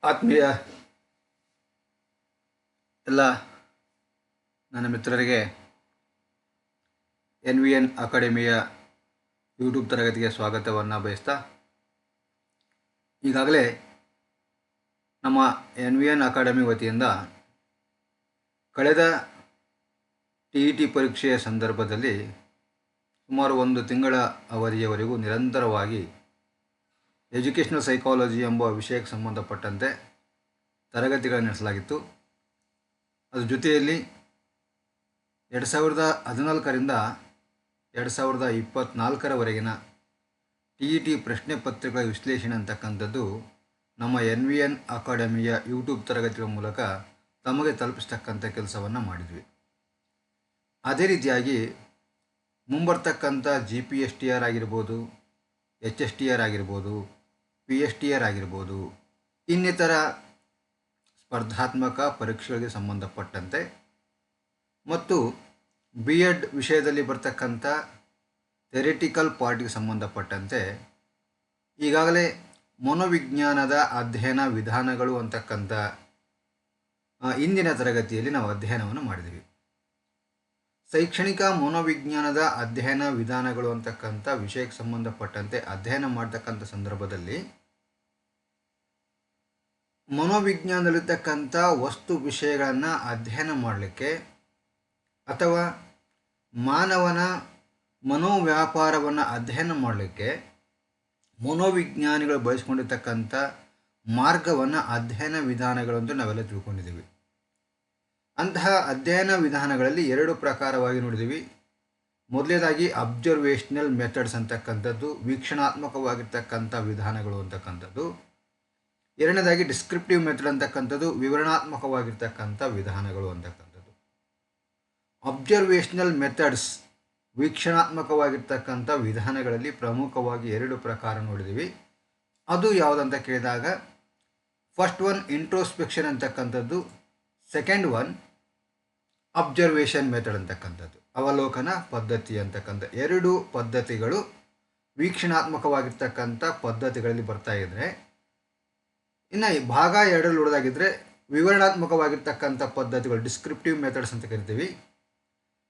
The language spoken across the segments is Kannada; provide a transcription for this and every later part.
ಆತ್ಮೀಯ ಎಲ್ಲ ನನ್ನ ಮಿತ್ರರಿಗೆ NVN ಅಕಾಡೆಮಿಯ ಯೂಟ್ಯೂಬ್ ತರಗತಿಗೆ ಸ್ವಾಗತವನ್ನು ಬಯಸ್ತಾ, ಈಗಾಗಲೇ ನಮ್ಮ NVN ಅಕಾಡೆಮಿ ವತಿಯಿಂದ ಕಳೆದ TET ಪರೀಕ್ಷೆಯ ಸಂದರ್ಭದಲ್ಲಿ ಸುಮಾರು 1 ತಿಂಗಳ ಅವಧಿಯವರೆಗೂ ನಿರಂತರವಾಗಿ ಎಜುಕೇಷನಲ್ ಸೈಕಾಲಜಿ ಎಂಬ ವಿಷಯಕ್ಕೆ ಸಂಬಂಧಪಟ್ಟಂತೆ ತರಗತಿಗಳನ್ನು ನಡೆಸಲಾಗಿತ್ತು. ಅದರ ಜೊತೆಯಲ್ಲಿ 2014ರಿಂದ 2024ರವರೆಗಿನ TET ಪ್ರಶ್ನೆ ಪತ್ರಿಕೆಗಳ ವಿಶ್ಲೇಷಣೆ ಅಂತಕ್ಕಂಥದ್ದು ನಮ್ಮ NVN ಅಕಾಡೆಮಿಯ ಯೂಟ್ಯೂಬ್ ತರಗತಿಗಳ ಮೂಲಕ ತಮಗೆ ತಲುಪಿಸ್ತಕ್ಕಂಥ ಕೆಲಸವನ್ನು ಮಾಡಿದ್ವಿ. ಅದೇ ರೀತಿಯಾಗಿ ಮುಂಬರ್ತಕ್ಕಂಥ GPSTR ಆಗಿರ್ಬೋದು, HSTR ಆಗಿರ್ಬೋದು, PSTR ಆಗಿರ್ಬೋದು, ಇನ್ನಿತರ ಸ್ಪರ್ಧಾತ್ಮಕ ಪರೀಕ್ಷೆಗಳಿಗೆ ಸಂಬಂಧಪಟ್ಟಂತೆ ಮತ್ತು B.Ed ವಿಷಯದಲ್ಲಿ ಬರ್ತಕ್ಕಂಥ ಥೆರಿಟಿಕಲ್ ಪಾರ್ಟಿಗೆ ಸಂಬಂಧಪಟ್ಟಂತೆ ಈಗಾಗಲೇ ಮನೋವಿಜ್ಞಾನದ ಅಧ್ಯಯನ ವಿಧಾನಗಳು ಅಂತಕ್ಕಂಥ ಇಂದಿನ ತರಗತಿಯಲ್ಲಿ ನಾವು ಅಧ್ಯಯನವನ್ನು ಮಾಡಿದ್ದೀವಿ. ಶೈಕ್ಷಣಿಕ ಮನೋವಿಜ್ಞಾನದ ಅಧ್ಯಯನ ವಿಧಾನಗಳು ಅಂತಕ್ಕಂಥ ವಿಷಯಕ್ಕೆ ಸಂಬಂಧಪಟ್ಟಂತೆ ಅಧ್ಯಯನ ಮಾಡ್ತಕ್ಕಂಥ ಸಂದರ್ಭದಲ್ಲಿ ಮನೋವಿಜ್ಞಾನದಲ್ಲಿರ್ತಕ್ಕಂಥ ವಸ್ತು ವಿಷಯಗಳನ್ನು ಅಧ್ಯಯನ ಮಾಡಲಿಕ್ಕೆ ಅಥವಾ ಮಾನವನ ಮನೋವ್ಯಾಪಾರವನ್ನು ಅಧ್ಯಯನ ಮಾಡಲಿಕ್ಕೆ ಮನೋವಿಜ್ಞಾನಿಗಳು ಬಳಸ್ಕೊಂಡಿರ್ತಕ್ಕಂಥ ಮಾರ್ಗವನ್ನು ಅಧ್ಯಯನ ವಿಧಾನಗಳು ಅಂತ ನಾವೆಲ್ಲ ತಿಳ್ಕೊಂಡಿದ್ದೀವಿ. ಅಂತಹ ಅಧ್ಯಯನ ವಿಧಾನಗಳಲ್ಲಿ 2 ಪ್ರಕಾರವಾಗಿ ನೋಡಿದ್ದೀವಿ. ಮೊದಲನೇದಾಗಿ ಅಬ್ಸರ್ವೇಷನಲ್ ಮೆಥಡ್ಸ್ ಅಂತಕ್ಕಂಥದ್ದು, ವೀಕ್ಷಣಾತ್ಮಕವಾಗಿರ್ತಕ್ಕಂಥ ವಿಧಾನಗಳು ಅಂತಕ್ಕಂಥದ್ದು. ಎರಡನೇದಾಗಿ ಡಿಸ್ಕ್ರಿಪ್ಟಿವ್ ಮೆಥಡ್ ಅಂತಕ್ಕಂಥದ್ದು, ವಿವರಣಾತ್ಮಕವಾಗಿರ್ತಕ್ಕಂಥ ವಿಧಾನಗಳು ಅಂತಕ್ಕಂಥದ್ದು. ಅಬ್ಸರ್ವೇಷನಲ್ ಮೆಥಡ್ಸ್ ವೀಕ್ಷಣಾತ್ಮಕವಾಗಿರ್ತಕ್ಕಂಥ ವಿಧಾನಗಳಲ್ಲಿ ಪ್ರಮುಖವಾಗಿ 2 ಪ್ರಕಾರ ನೋಡಿದ್ದೀವಿ. ಅದು ಯಾವುದಂತ ಕೇಳಿದಾಗ ಫಸ್ಟ್ ಒನ್ ಇಂಟ್ರೋಸ್ಪೆಕ್ಷನ್ ಅಂತಕ್ಕಂಥದ್ದು, ಸೆಕೆಂಡ್ ಒನ್ ಅಬ್ಸರ್ವೇಷನ್ ಮೆಥಡ್ ಅಂತಕ್ಕಂಥದ್ದು, ಅವಲೋಕನ ಪದ್ಧತಿ ಅಂತಕ್ಕಂಥ 2 ಪದ್ಧತಿಗಳು ವೀಕ್ಷಣಾತ್ಮಕವಾಗಿರ್ತಕ್ಕಂಥ ಪದ್ಧತಿಗಳಲ್ಲಿ ಬರ್ತಾ ಇದ್ದರೆ, ಇನ್ನು ಭಾಗ 2ರಲ್ಲಿ ನೋಡೋದಾಗಿದ್ದರೆ ವಿವರಣಾತ್ಮಕವಾಗಿರ್ತಕ್ಕಂಥ ಪದ್ಧತಿಗಳು ಡಿಸ್ಕ್ರಿಪ್ಟಿವ್ ಮೆಥಡ್ಸ್ ಅಂತ ಕರಿತೀವಿ.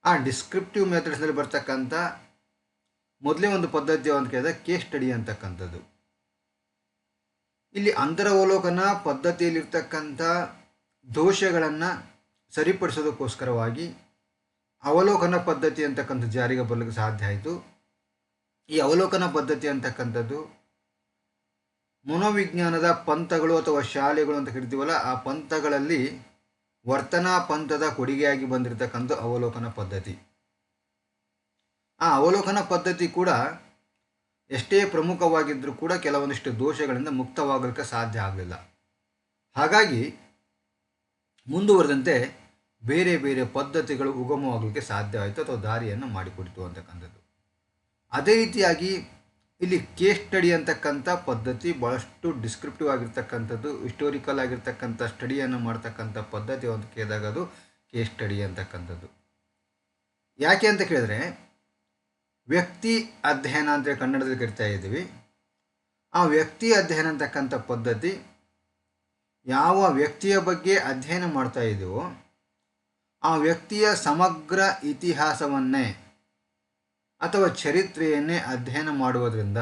ಆ ಡಿಸ್ಕ್ರಿಪ್ಟಿವ್ ಮೆಥಡ್ಸ್ನಲ್ಲಿ ಬರ್ತಕ್ಕಂಥ ಮೊದಲೇ ಒಂದು ಪದ್ಧತಿ ಅಂತ ಕೇಳಿದ್ರೆ ಕೇಸ್ ಸ್ಟಡಿ ಅಂತಕ್ಕಂಥದ್ದು. ಇಲ್ಲಿ ಅಂತರವಲೋಕನ ಪದ್ಧತಿಯಲ್ಲಿರ್ತಕ್ಕಂಥ ದೋಷಗಳನ್ನು ಸರಿಪಡಿಸೋದಕ್ಕೋಸ್ಕರವಾಗಿ ಅವಲೋಕನ ಪದ್ಧತಿ ಅಂತಕ್ಕಂಥ ಜಾರಿಗೆ ಬರಲಿಕ್ಕೆ ಸಾಧ್ಯ ಆಯಿತು. ಈ ಅವಲೋಕನ ಪದ್ಧತಿ ಅಂತಕ್ಕಂಥದ್ದು ಮನೋವಿಜ್ಞಾನದ ಪಂಥಗಳು ಅಥವಾ ಶಾಲೆಗಳು ಅಂತ ಕರಿತೀವಲ್ಲ, ಆ ಪಂಥಗಳಲ್ಲಿ ವರ್ತನಾ ಪಂಥದ ಕೊಡುಗೆಯಾಗಿ ಬಂದಿರತಕ್ಕಂಥ ಅವಲೋಕನ ಪದ್ಧತಿ. ಆ ಅವಲೋಕನ ಪದ್ಧತಿ ಕೂಡ ಎಷ್ಟೇ ಪ್ರಮುಖವಾಗಿದ್ದರೂ ಕೂಡ ಕೆಲವೊಂದಿಷ್ಟು ದೋಷಗಳಿಂದ ಮುಕ್ತವಾಗಲಿಕ್ಕೆ ಸಾಧ್ಯ ಆಗಲಿಲ್ಲ. ಹಾಗಾಗಿ ಮುಂದುವರೆದಂತೆ ಬೇರೆ ಬೇರೆ ಪದ್ಧತಿಗಳು ಉಗಮವಾಗಲಿಕ್ಕೆ ಸಾಧ್ಯ ಆಯಿತು ಅಥವಾ ದಾರಿಯನ್ನು ಮಾಡಿಕೊಡ್ತು ಅಂತಕ್ಕಂಥದ್ದು. ಅದೇ ರೀತಿಯಾಗಿ ಇಲ್ಲಿ ಕೇಸ್ ಸ್ಟಡಿ ಅಂತಕ್ಕಂಥ ಪದ್ಧತಿ ಭಾಳಷ್ಟು ಡಿಸ್ಕ್ರಿಪ್ಟಿವ್ ಆಗಿರ್ತಕ್ಕಂಥದ್ದು, ಹಿಸ್ಟೋರಿಕಲ್ ಆಗಿರ್ತಕ್ಕಂಥ ಸ್ಟಡಿಯನ್ನು ಮಾಡ್ತಕ್ಕಂಥ ಪದ್ಧತಿ ಅಂತ ಕೇಳಿದಾಗ ಅದು ಕೇಸ್ ಸ್ಟಡಿ ಅಂತಕ್ಕಂಥದ್ದು. ಯಾಕೆ ಅಂತ ಕೇಳಿದ್ರೆ ವ್ಯಕ್ತಿ ಅಧ್ಯಯನ ಅಂತೇಳಿ ಕನ್ನಡದಲ್ಲಿ ಕರಿತಾ ಇದ್ದೀವಿ. ಆ ವ್ಯಕ್ತಿ ಅಧ್ಯಯನ ಅಂತಕ್ಕಂಥ ಪದ್ಧತಿ ಯಾವ ವ್ಯಕ್ತಿಯ ಬಗ್ಗೆ ಅಧ್ಯಯನ ಮಾಡ್ತಾ ಇದ್ದೀವೋ ಆ ವ್ಯಕ್ತಿಯ ಸಮಗ್ರ ಇತಿಹಾಸವನ್ನೇ ಅಥವಾ ಚರಿತ್ರೆಯನ್ನೇ ಅಧ್ಯಯನ ಮಾಡುವುದರಿಂದ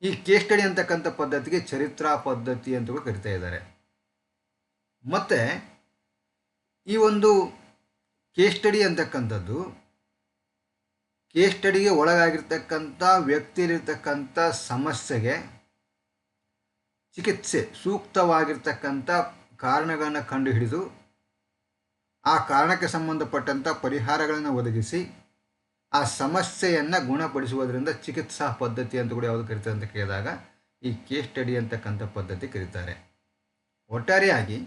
ಈ ಕೇಸ್ ಸ್ಟಡಿ ಅಂತಕ್ಕಂಥ ಪದ್ಧತಿಗೆ ಚರಿತ್ರಾ ಪದ್ಧತಿ ಅಂತ ಕೂಡ ಕರಿತಾ ಇದ್ದಾರೆ. ಮತ್ತು ಈ ಒಂದು ಕೇಸ್ ಸ್ಟಡಿ ಅಂತಕ್ಕಂಥದ್ದು ಕೇಸ್ ಸ್ಟಡಿಗೆ ಒಳಗಾಗಿರ್ತಕ್ಕಂಥ ವ್ಯಕ್ತಿಯಲ್ಲಿರ್ತಕ್ಕಂಥ ಸಮಸ್ಯೆಗೆ ಚಿಕಿತ್ಸೆ, ಸೂಕ್ತವಾಗಿರ್ತಕ್ಕಂಥ ಕಾರಣಗಳನ್ನು ಕಂಡುಹಿಡಿದು ಆ ಕಾರಣಕ್ಕೆ ಸಂಬಂಧಪಟ್ಟಂಥ ಪರಿಹಾರಗಳನ್ನು ಒದಗಿಸಿ ಆ ಸಮಸ್ಯೆಯನ್ನು ಗುಣಪಡಿಸುವುದರಿಂದ ಚಿಕಿತ್ಸಾ ಪದ್ಧತಿ ಅಂತ ಕೂಡ ಯಾವುದು ಕರೀತಾರೆ ಅಂತ ಕೇಳಿದಾಗ ಈ ಕೇಸ್ ಸ್ಟಡಿ ಅಂತಕ್ಕಂಥ ಪದ್ಧತಿ ಕರೀತಾರೆ. ಒಟ್ಟಾರೆಯಾಗಿ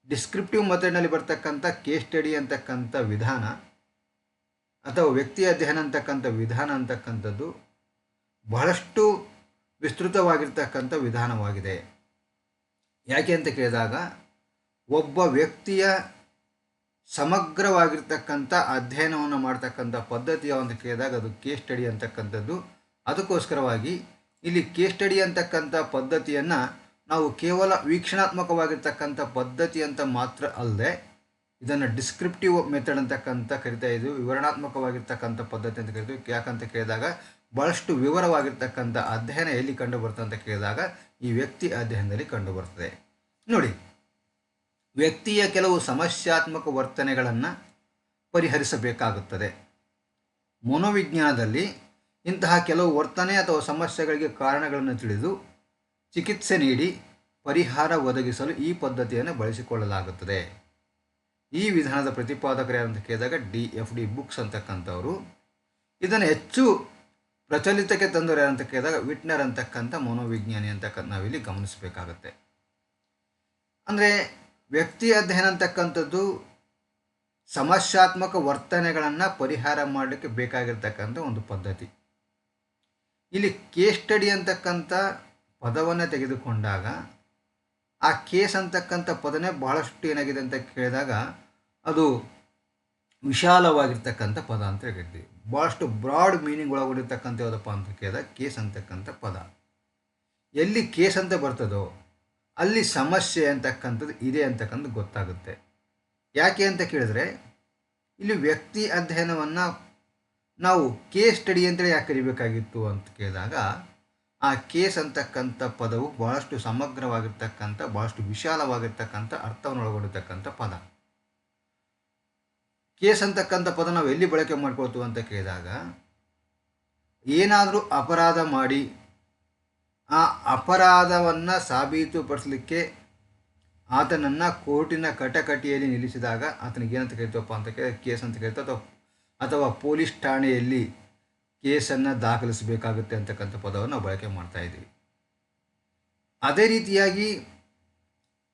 ಡಿಸ್ಕ್ರಿಪ್ಟಿವ್ ಮೆಥಡ್ನಲ್ಲಿ ಬರ್ತಕ್ಕಂಥ ಕೇಸ್ ಸ್ಟಡಿ ಅಂತಕ್ಕಂಥ ವಿಧಾನ ಅಥವಾ ವ್ಯಕ್ತಿ ಅಧ್ಯಯನ ಅಂತಕ್ಕಂಥ ವಿಧಾನ ಅಂತಕ್ಕಂಥದ್ದು ಬಹಳಷ್ಟು ವಿಸ್ತೃತವಾಗಿರ್ತಕ್ಕಂಥ ವಿಧಾನವಾಗಿದೆ. ಯಾಕೆ ಅಂತ ಕೇಳಿದಾಗ ಒಬ್ಬ ವ್ಯಕ್ತಿಯ ಸಮಗ್ರವಾಗಿರ್ತಕ್ಕಂಥ ಅಧ್ಯಯನವನ್ನು ಮಾಡ್ತಕ್ಕಂಥ ಪದ್ಧತಿ ಅಂತ ಕೇಳಿದಾಗ ಅದು ಕೇಸ್ ಸ್ಟಡಿ ಅಂತಕ್ಕಂಥದ್ದು. ಅದಕ್ಕೋಸ್ಕರವಾಗಿ ಇಲ್ಲಿ ಕೇಸ್ ಸ್ಟಡಿ ಅಂತಕ್ಕಂಥ ಪದ್ಧತಿಯನ್ನು ನಾವು ಕೇವಲ ವೀಕ್ಷಣಾತ್ಮಕವಾಗಿರ್ತಕ್ಕಂಥ ಪದ್ಧತಿ ಅಂತ ಮಾತ್ರ ಅಲ್ಲದೆ ಇದನ್ನು ಡಿಸ್ಕ್ರಿಪ್ಟಿವ್ ಮೆಥಡ್ ಅಂತಕ್ಕಂಥ ಕರಿತಾ ಇದ್ವಿ, ವಿವರಣಾತ್ಮಕವಾಗಿರ್ತಕ್ಕಂಥ ಪದ್ಧತಿ ಅಂತ ಕರಿತೀವಿ. ಯಾಕಂತ ಕೇಳಿದಾಗ ಭಾಳಷ್ಟು ವಿವರವಾಗಿರ್ತಕ್ಕಂಥ ಅಧ್ಯಯನ ಎಲ್ಲಿ ಕಂಡು ಬರ್ತದೆ ಅಂತ ಕೇಳಿದಾಗ ಈ ವ್ಯಕ್ತಿ ಅಧ್ಯಯನದಲ್ಲಿ ಕಂಡು ಬರ್ತದೆ. ನೋಡಿ, ವ್ಯಕ್ತಿಯ ಕೆಲವು ಸಮಸ್ಯಾತ್ಮಕ ವರ್ತನೆಗಳನ್ನು ಪರಿಹರಿಸಬೇಕಾಗುತ್ತದೆ. ಮನೋವಿಜ್ಞಾನದಲ್ಲಿ ಇಂತಹ ಕೆಲವು ವರ್ತನೆ ಅಥವಾ ಸಮಸ್ಯೆಗಳಿಗೆ ಕಾರಣಗಳನ್ನು ತಿಳಿದು ಚಿಕಿತ್ಸೆ ನೀಡಿ ಪರಿಹಾರ ಒದಗಿಸಲು ಈ ಪದ್ಧತಿಯನ್ನು ಬಳಸಿಕೊಳ್ಳಲಾಗುತ್ತದೆ. ಈ ವಿಧಾನದ ಪ್ರತಿಪಾದಕರು ಯಾರಂತ ಕೇಳಿದಾಗ DFD ಬುಕ್ಸ್ ಅಂತಕ್ಕಂಥವರು. ಇದನ್ನು ಹೆಚ್ಚು ಪ್ರಚಲಿತಕ್ಕೆ ತಂದವರು ಯಾರಂತ ಕೇಳಿದಾಗ ವಿಟ್ನರ್ ಅಂತಕ್ಕಂಥ ಮನೋವಿಜ್ಞಾನಿ ಅಂತಕ್ಕಂಥ ನಾವಿಲ್ಲಿ ಗಮನಿಸಬೇಕಾಗತ್ತೆ. ಅಂದರೆ ವ್ಯಕ್ತಿ ಅಧ್ಯಯನ ಅಂತಕ್ಕಂಥದ್ದು ಸಮಸ್ಯಾತ್ಮಕ ವರ್ತನೆಗಳನ್ನು ಪರಿಹಾರ ಮಾಡಲಿಕ್ಕೆ ಬೇಕಾಗಿರ್ತಕ್ಕಂಥ ಒಂದು ಪದ್ಧತಿ. ಇಲ್ಲಿ ಕೇಸ್ ಸ್ಟಡಿ ಅಂತಕ್ಕಂಥ ಪದವನ್ನು ತೆಗೆದುಕೊಂಡಾಗ ಆ ಕೇಸ್ ಅಂತಕ್ಕಂಥ ಪದನೇ ಬಹಳಷ್ಟು ಏನಾಗಿದೆ ಅಂತ ಕೇಳಿದಾಗ ಅದು ವಿಶಾಲವಾಗಿರ್ತಕ್ಕಂಥ ಪದ ಅಂತ ಹೇಳ್ತೀವಿ. ಭಾಳಷ್ಟು ಬ್ರಾಡ್ ಮೀನಿಂಗ್ ಒಳಗೊಂಡಿರ್ತಕ್ಕಂಥ ಯಾವುದಪ್ಪ ಅಂತ ಕೇಳಿದಾಗ ಕೇಸ್ ಅಂತಕ್ಕಂಥ ಪದ. ಎಲ್ಲಿ ಕೇಸ್ ಅಂತ ಬರ್ತದೋ ಅಲ್ಲಿ ಸಮಸ್ಯೆ ಅಂತಕ್ಕಂಥದ್ದು ಇದೆ ಅಂತಕ್ಕಂಥ ಗೊತ್ತಾಗುತ್ತೆ. ಯಾಕೆ ಅಂತ ಕೇಳಿದ್ರೆ ಇಲ್ಲಿ ವ್ಯಕ್ತಿ ಅಧ್ಯಯನವನ್ನು ನಾವು ಕೇಸ್ ಸ್ಟಡಿ ಅಂತೇಳಿ ಯಾಕೆ ಕರಿಬೇಕಾಗಿತ್ತು ಅಂತ ಕೇಳಿದಾಗ ಆ ಕೇಸ್ ಅಂತಕ್ಕಂಥ ಪದವು ಭಾಳಷ್ಟು ಸಮಗ್ರವಾಗಿರ್ತಕ್ಕಂಥ ಭಾಳಷ್ಟು ವಿಶಾಲವಾಗಿರ್ತಕ್ಕಂಥ ಅರ್ಥವನ್ನು ಒಳಗೊಂಡಿರ್ತಕ್ಕಂಥ ಪದ. ಕೇಸ್ ಅಂತಕ್ಕಂಥ ಪದ ನಾವು ಎಲ್ಲಿ ಬಳಕೆ ಮಾಡ್ಕೊಳ್ತೀವಿ ಅಂತ ಕೇಳಿದಾಗ ಏನಾದರೂ ಅಪರಾಧ ಮಾಡಿ ಆ ಅಪರಾಧವನ್ನು ಸಾಬೀತುಪಡಿಸಲಿಕ್ಕೆ ಆತನನ್ನು ಕೋರ್ಟಿನ ಕಟಕಟಿಯಲ್ಲಿ ನಿಲ್ಲಿಸಿದಾಗ ಆತನಿಗೆ ಏನಂತ ಕರಿತೀವಪ್ಪ ಅಂತ ಕೇಳಿದ್ರೆ ಕೇಸ್ ಅಂತ ಕರಿತೀವಿ, ಅಥವಾ ಪೊಲೀಸ್ ಠಾಣೆಯಲ್ಲಿ ಕೇಸನ್ನು ದಾಖಲಿಸಬೇಕಾಗುತ್ತೆ ಅಂತಕ್ಕಂಥ ಪದವನ್ನು ನಾವು ಬಳಕೆ ಮಾಡ್ತಾ ಇದ್ದೀವಿ. ಅದೇ ರೀತಿಯಾಗಿ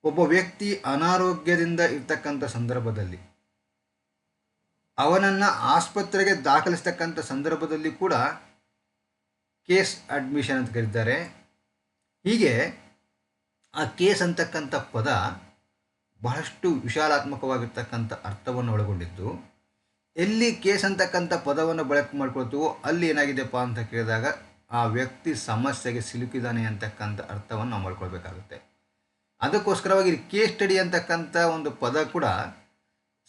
ಒಬ್ಬ ವ್ಯಕ್ತಿ ಅನಾರೋಗ್ಯದಿಂದ ಇರ್ತಕ್ಕಂಥ ಸಂದರ್ಭದಲ್ಲಿ ಅವನನ್ನು ಆಸ್ಪತ್ರೆಗೆ ದಾಖಲಿಸ್ತಕ್ಕಂಥ ಸಂದರ್ಭದಲ್ಲಿ ಕೂಡ ಕೇಸ್ ಅಡ್ಮಿಷನ್ ಅಂತ ಕರೀತಾರೆ. ಹೀಗೆ ಆ ಕೇಸ್ ಅಂತಕ್ಕಂಥ ಪದ ಬಹಳಷ್ಟು ವಿಶಾಲಾತ್ಮಕವಾಗಿರ್ತಕ್ಕಂಥ ಅರ್ಥವನ್ನು ಒಳಗೊಂಡಿದ್ದು, ಎಲ್ಲಿ ಕೇಸ್ ಅಂತಕ್ಕಂಥ ಪದವನ್ನು ಬಳಕೆ ಮಾಡ್ಕೊಳ್ತೀವೋ ಅಲ್ಲಿ ಏನಾಗಿದೆಪ್ಪ ಅಂತ ಕೇಳಿದಾಗ ಆ ವ್ಯಕ್ತಿ ಸಮಸ್ಯೆಗೆ ಸಿಲುಕಿದಾನೆ ಅಂತಕ್ಕಂಥ ಅರ್ಥವನ್ನು ನಾವು ಮಾಡ್ಕೊಳ್ಬೇಕಾಗುತ್ತೆ. ಅದಕ್ಕೋಸ್ಕರವಾಗಿ ಕೇಸ್ ಸ್ಟಡಿ ಅಂತಕ್ಕಂಥ ಒಂದು ಪದ ಕೂಡ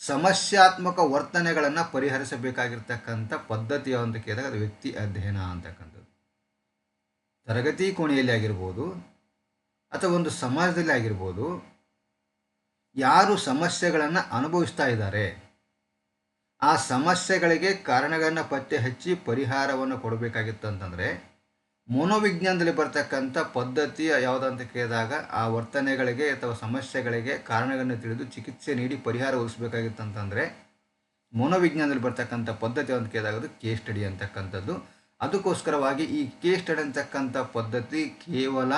ಸಮಸ್ಯಾತ್ಮಕ ವರ್ತನೆಗಳನ್ನು ಪರಿಹರಿಸಬೇಕಾಗಿರ್ತಕ್ಕಂಥ ಪದ್ಧತಿಯ ಅಂತ ಕೇಳಿದಾಗ ಅದು ವ್ಯಕ್ತಿ ಅಧ್ಯಯನ ಅಂತಕ್ಕಂಥದ್ದು. ತರಗತಿ ಕೋಣೆಯಲ್ಲಿ ಆಗಿರ್ಬೋದು ಅಥವಾ ಒಂದು ಸಮಾಜದಲ್ಲಿ ಆಗಿರ್ಬೋದು, ಯಾರು ಸಮಸ್ಯೆಗಳನ್ನು ಅನುಭವಿಸ್ತಾ ಇದ್ದಾರೆ ಆ ಸಮಸ್ಯೆಗಳಿಗೆ ಕಾರಣಗಳನ್ನು ಪತ್ತೆ ಹಚ್ಚಿ ಪರಿಹಾರವನ್ನು ಕೊಡಬೇಕಾಗಿತ್ತು ಅಂತಂದರೆ ಮನೋವಿಜ್ಞಾನದಲ್ಲಿ ಬರ್ತಕ್ಕಂಥ ಪದ್ಧತಿ ಯಾವುದಂತ ಕೇಳಿದಾಗ ಆ ವರ್ತನೆಗಳಿಗೆ ಅಥವಾ ಸಮಸ್ಯೆಗಳಿಗೆ ಕಾರಣಗಳನ್ನು ತಿಳಿದು ಚಿಕಿತ್ಸೆ ನೀಡಿ ಪರಿಹಾರ ಒದಗಿಸಬೇಕಾಗಿತ್ತು ಅಂತಂದರೆ ಮನೋವಿಜ್ಞಾನದಲ್ಲಿ ಬರ್ತಕ್ಕಂಥ ಪದ್ಧತಿ ಅಂತ ಕೇಳಿದಾಗ ಅದು ಕೇಸ್ ಸ್ಟಡಿ ಅಂತಕ್ಕಂಥದ್ದು. ಅದಕ್ಕೋಸ್ಕರವಾಗಿ ಈ ಕೇಸ್ ಸ್ಟಡಿ ಅಂತಕ್ಕಂಥ ಪದ್ಧತಿ ಕೇವಲ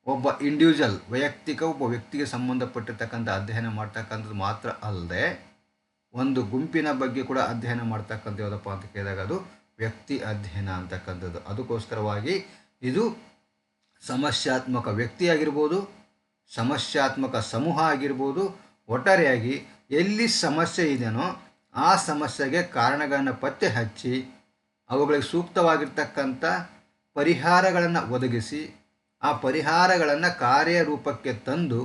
ಒಬ್ಬ ಇಂಡಿವಿಜುವಲ್ ವೈಯಕ್ತಿಕ ಒಬ್ಬ ವ್ಯಕ್ತಿಗೆ ಸಂಬಂಧಪಟ್ಟಿರ್ತಕ್ಕಂಥ ಅಧ್ಯಯನ ಮಾಡ್ತಕ್ಕಂಥದ್ದು ಮಾತ್ರ ಅಲ್ಲದೆ ಒಂದು ಗುಂಪಿನ ಬಗ್ಗೆ ಕೂಡ ಅಧ್ಯಯನ ಮಾಡ್ತಕ್ಕಂಥ ಯಾವುದಪ್ಪ ಅಂತ ಕೇಳಿದಾಗ ಅದು ವ್ಯಕ್ತಿ ಅಧ್ಯಯನ ಅಂತಕ್ಕಂಥದ್ದು. ಅದಕ್ಕೋಸ್ಕರವಾಗಿ ಇದು ಸಮಸ್ಯಾತ್ಮಕ ವ್ಯಕ್ತಿ ಆಗಿರ್ಬೋದು, ಸಮಸ್ಯಾತ್ಮಕ ಸಮೂಹ ಆಗಿರ್ಬೋದು, ಒಟ್ಟಾರೆಯಾಗಿ ಎಲ್ಲಿ ಸಮಸ್ಯೆ ಇದೆಯೋ ಆ ಸಮಸ್ಯೆಗೆ ಕಾರಣಗಳನ್ನು ಪತ್ತೆ ಹಚ್ಚಿ ಅವುಗಳಿಗೆ ಸೂಕ್ತವಾಗಿರ್ತಕ್ಕಂಥ ಪರಿಹಾರಗಳನ್ನು ಒದಗಿಸಿ ಆ ಪರಿಹಾರಗಳನ್ನು ಕಾರ್ಯರೂಪಕ್ಕೆ ತಂದು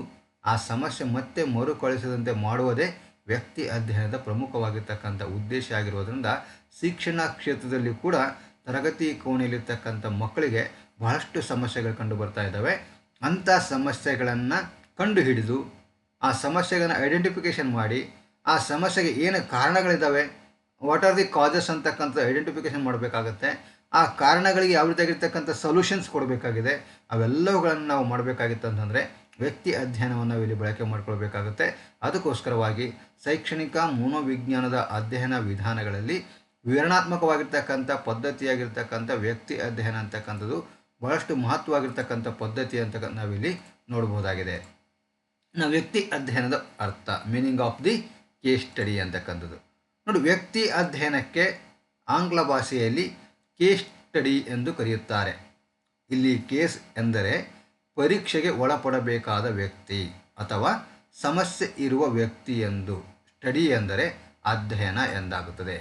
ಆ ಸಮಸ್ಯೆ ಮತ್ತೆ ಮರುಕಳಿಸದಂತೆ ಮಾಡುವುದೇ ವ್ಯಕ್ತಿ ಅಧ್ಯಯನದ ಪ್ರಮುಖವಾಗಿರ್ತಕ್ಕಂಥ ಉದ್ದೇಶ ಆಗಿರೋದ್ರಿಂದ ಶಿಕ್ಷಣ ಕ್ಷೇತ್ರದಲ್ಲಿ ಕೂಡ ತರಗತಿ ಕೋಣೆಯಲ್ಲಿರ್ತಕ್ಕಂಥ ಮಕ್ಕಳಿಗೆ ಬಹಳಷ್ಟು ಸಮಸ್ಯೆಗಳು ಕಂಡು ಬರ್ತಾ ಇದ್ದಾವೆ. ಅಂಥ ಸಮಸ್ಯೆಗಳನ್ನು ಕಂಡುಹಿಡಿದು ಆ ಸಮಸ್ಯೆಗಳನ್ನು ಐಡೆಂಟಿಫಿಕೇಷನ್ ಮಾಡಿ ಆ ಸಮಸ್ಯೆಗೆ ಏನು ಕಾರಣಗಳಿದ್ದಾವೆ, ವಾಟ್ ಆರ್ ದಿ ಕಾಸಸ್ ಅಂತಕ್ಕಂಥ ಐಡೆಂಟಿಫಿಕೇಷನ್ ಮಾಡಬೇಕಾಗತ್ತೆ. ಆ ಕಾರಣಗಳಿಗೆ ಯಾವ ರೀತಿಯಾಗಿರ್ತಕ್ಕಂಥ ಸೊಲ್ಯೂಷನ್ಸ್ ಕೊಡಬೇಕಾಗಿದೆ, ಅವೆಲ್ಲವುಗಳನ್ನು ನಾವು ಮಾಡಬೇಕಾಗಿತ್ತು ಅಂತಂದರೆ ವ್ಯಕ್ತಿ ಅಧ್ಯಯನವನ್ನು ಇಲ್ಲಿ ಬಳಕೆ ಮಾಡಿಕೊಳ್ಬೇಕಾಗುತ್ತೆ. ಅದಕ್ಕೋಸ್ಕರವಾಗಿ ಶೈಕ್ಷಣಿಕ ಮನೋವಿಜ್ಞಾನದ ಅಧ್ಯಯನ ವಿಧಾನಗಳಲ್ಲಿ ವಿವರಣಾತ್ಮಕವಾಗಿರ್ತಕ್ಕಂಥ ಪದ್ಧತಿಯಾಗಿರ್ತಕ್ಕಂಥ ವ್ಯಕ್ತಿ ಅಧ್ಯಯನ ಅಂತಕ್ಕಂಥದ್ದು ಬಹಳಷ್ಟು ಮಹತ್ವವಾಗಿರ್ತಕ್ಕಂಥ ಪದ್ಧತಿ ಅಂತ ನಾವಿಲ್ಲಿ ನೋಡ್ಬೋದಾಗಿದೆ. ವ್ಯಕ್ತಿ ಅಧ್ಯಯನದ ಅರ್ಥ, meaning of the case study ಅಂತಕ್ಕಂಥದ್ದು ನೋಡಿ. ವ್ಯಕ್ತಿ ಅಧ್ಯಯನಕ್ಕೆ ಆಂಗ್ಲ ಭಾಷೆಯಲ್ಲಿ ಕೇಸ್ ಸ್ಟಡಿ ಎಂದು ಕರೆಯುತ್ತಾರೆ. ಇಲ್ಲಿ ಕೇಸ್ ಎಂದರೆ ಪರೀಕ್ಷೆಗೆ ಒಳಪಡಬೇಕಾದ ವ್ಯಕ್ತಿ ಅಥವಾ ಸಮಸ್ಯೆ ಇರುವ ವ್ಯಕ್ತಿ ಎಂದು, ಸ್ಟಡಿ ಎಂದರೆ ಅಧ್ಯಯನ ಎಂದಾಗುತ್ತದೆ.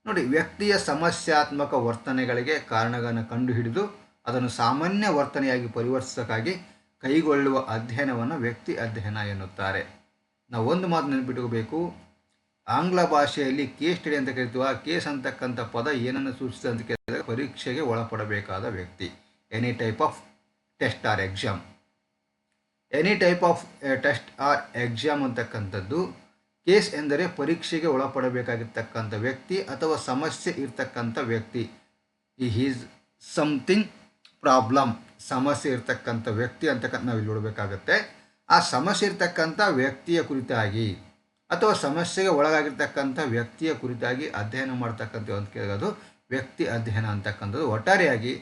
ನೋಡಿ, ವ್ಯಕ್ತಿಯ ಸಮಸ್ಯಾತ್ಮಕ ವರ್ತನೆಗಳಿಗೆ ಕಾರಣಗಳನ್ನು ಕಂಡುಹಿಡಿದು ಅದನ್ನು ಸಾಮಾನ್ಯ ವರ್ತನೆಯಾಗಿ ಪರಿವರ್ತಿಸೋಕ್ಕಾಗಿ ಕೈಗೊಳ್ಳುವ ಅಧ್ಯಯನವನ್ನು ವ್ಯಕ್ತಿ ಅಧ್ಯಯನ ಎನ್ನುತ್ತಾರೆ. ನಾವು ಒಂದು ಮಾತು ನೆನಪಿಟ್ಕೋಬೇಕು, ಆಂಗ್ಲ ಭಾಷೆಯಲ್ಲಿ ಕೇಸ್ ಸ್ಟಡಿ ಅಂತ ಕರಿತೀವಿ. ಆ ಕೇಸ್ ಅಂತಕ್ಕಂಥ ಪದ ಏನನ್ನು ಸೂಚಿಸ್ತದೆ ಅಂತ ಕೇಳಿದಾಗ ಪರೀಕ್ಷೆಗೆ ಒಳಪಡಬೇಕಾದ ವ್ಯಕ್ತಿ. Any type of test or exam. Any type of test or exam ಅಂತಕ್ಕಂಥದ್ದು ಕೇಸ್ ಎಂದರೆ ಪರೀಕ್ಷೆಗೆ ಒಳಪಡಬೇಕಾಗಿರ್ತಕ್ಕಂಥ ವ್ಯಕ್ತಿ ಅಥವಾ ಸಮಸ್ಯೆ ಇರ್ತಕ್ಕಂಥ ವ್ಯಕ್ತಿ. ಈಸ್ ಸಮಥಿಂಗ್ ಪ್ರಾಬ್ಲಮ್, ಸಮಸ್ಯೆ ಇರ್ತಕ್ಕಂಥ ವ್ಯಕ್ತಿ ಅಂತಕ್ಕಂಥ ನಾವು ಇಲ್ಲಿ ನೋಡಬೇಕಾಗತ್ತೆ. ಆ ಸಮಸ್ಯೆ ಇರ್ತಕ್ಕಂಥ ವ್ಯಕ್ತಿಯ ಕುರಿತಾಗಿ ಅಥವಾ ಸಮಸ್ಯೆಗೆ ಒಳಗಾಗಿರ್ತಕ್ಕಂಥ ವ್ಯಕ್ತಿಯ ಕುರಿತಾಗಿ ಅಧ್ಯಯನ ಮಾಡ್ತಕ್ಕಂಥ ಅಂತ ಕೇಳೋದು ವ್ಯಕ್ತಿ ಅಧ್ಯಯನ ಅಂತಕ್ಕಂಥದ್ದು. ಒಟ್ಟಾರೆಯಾಗಿ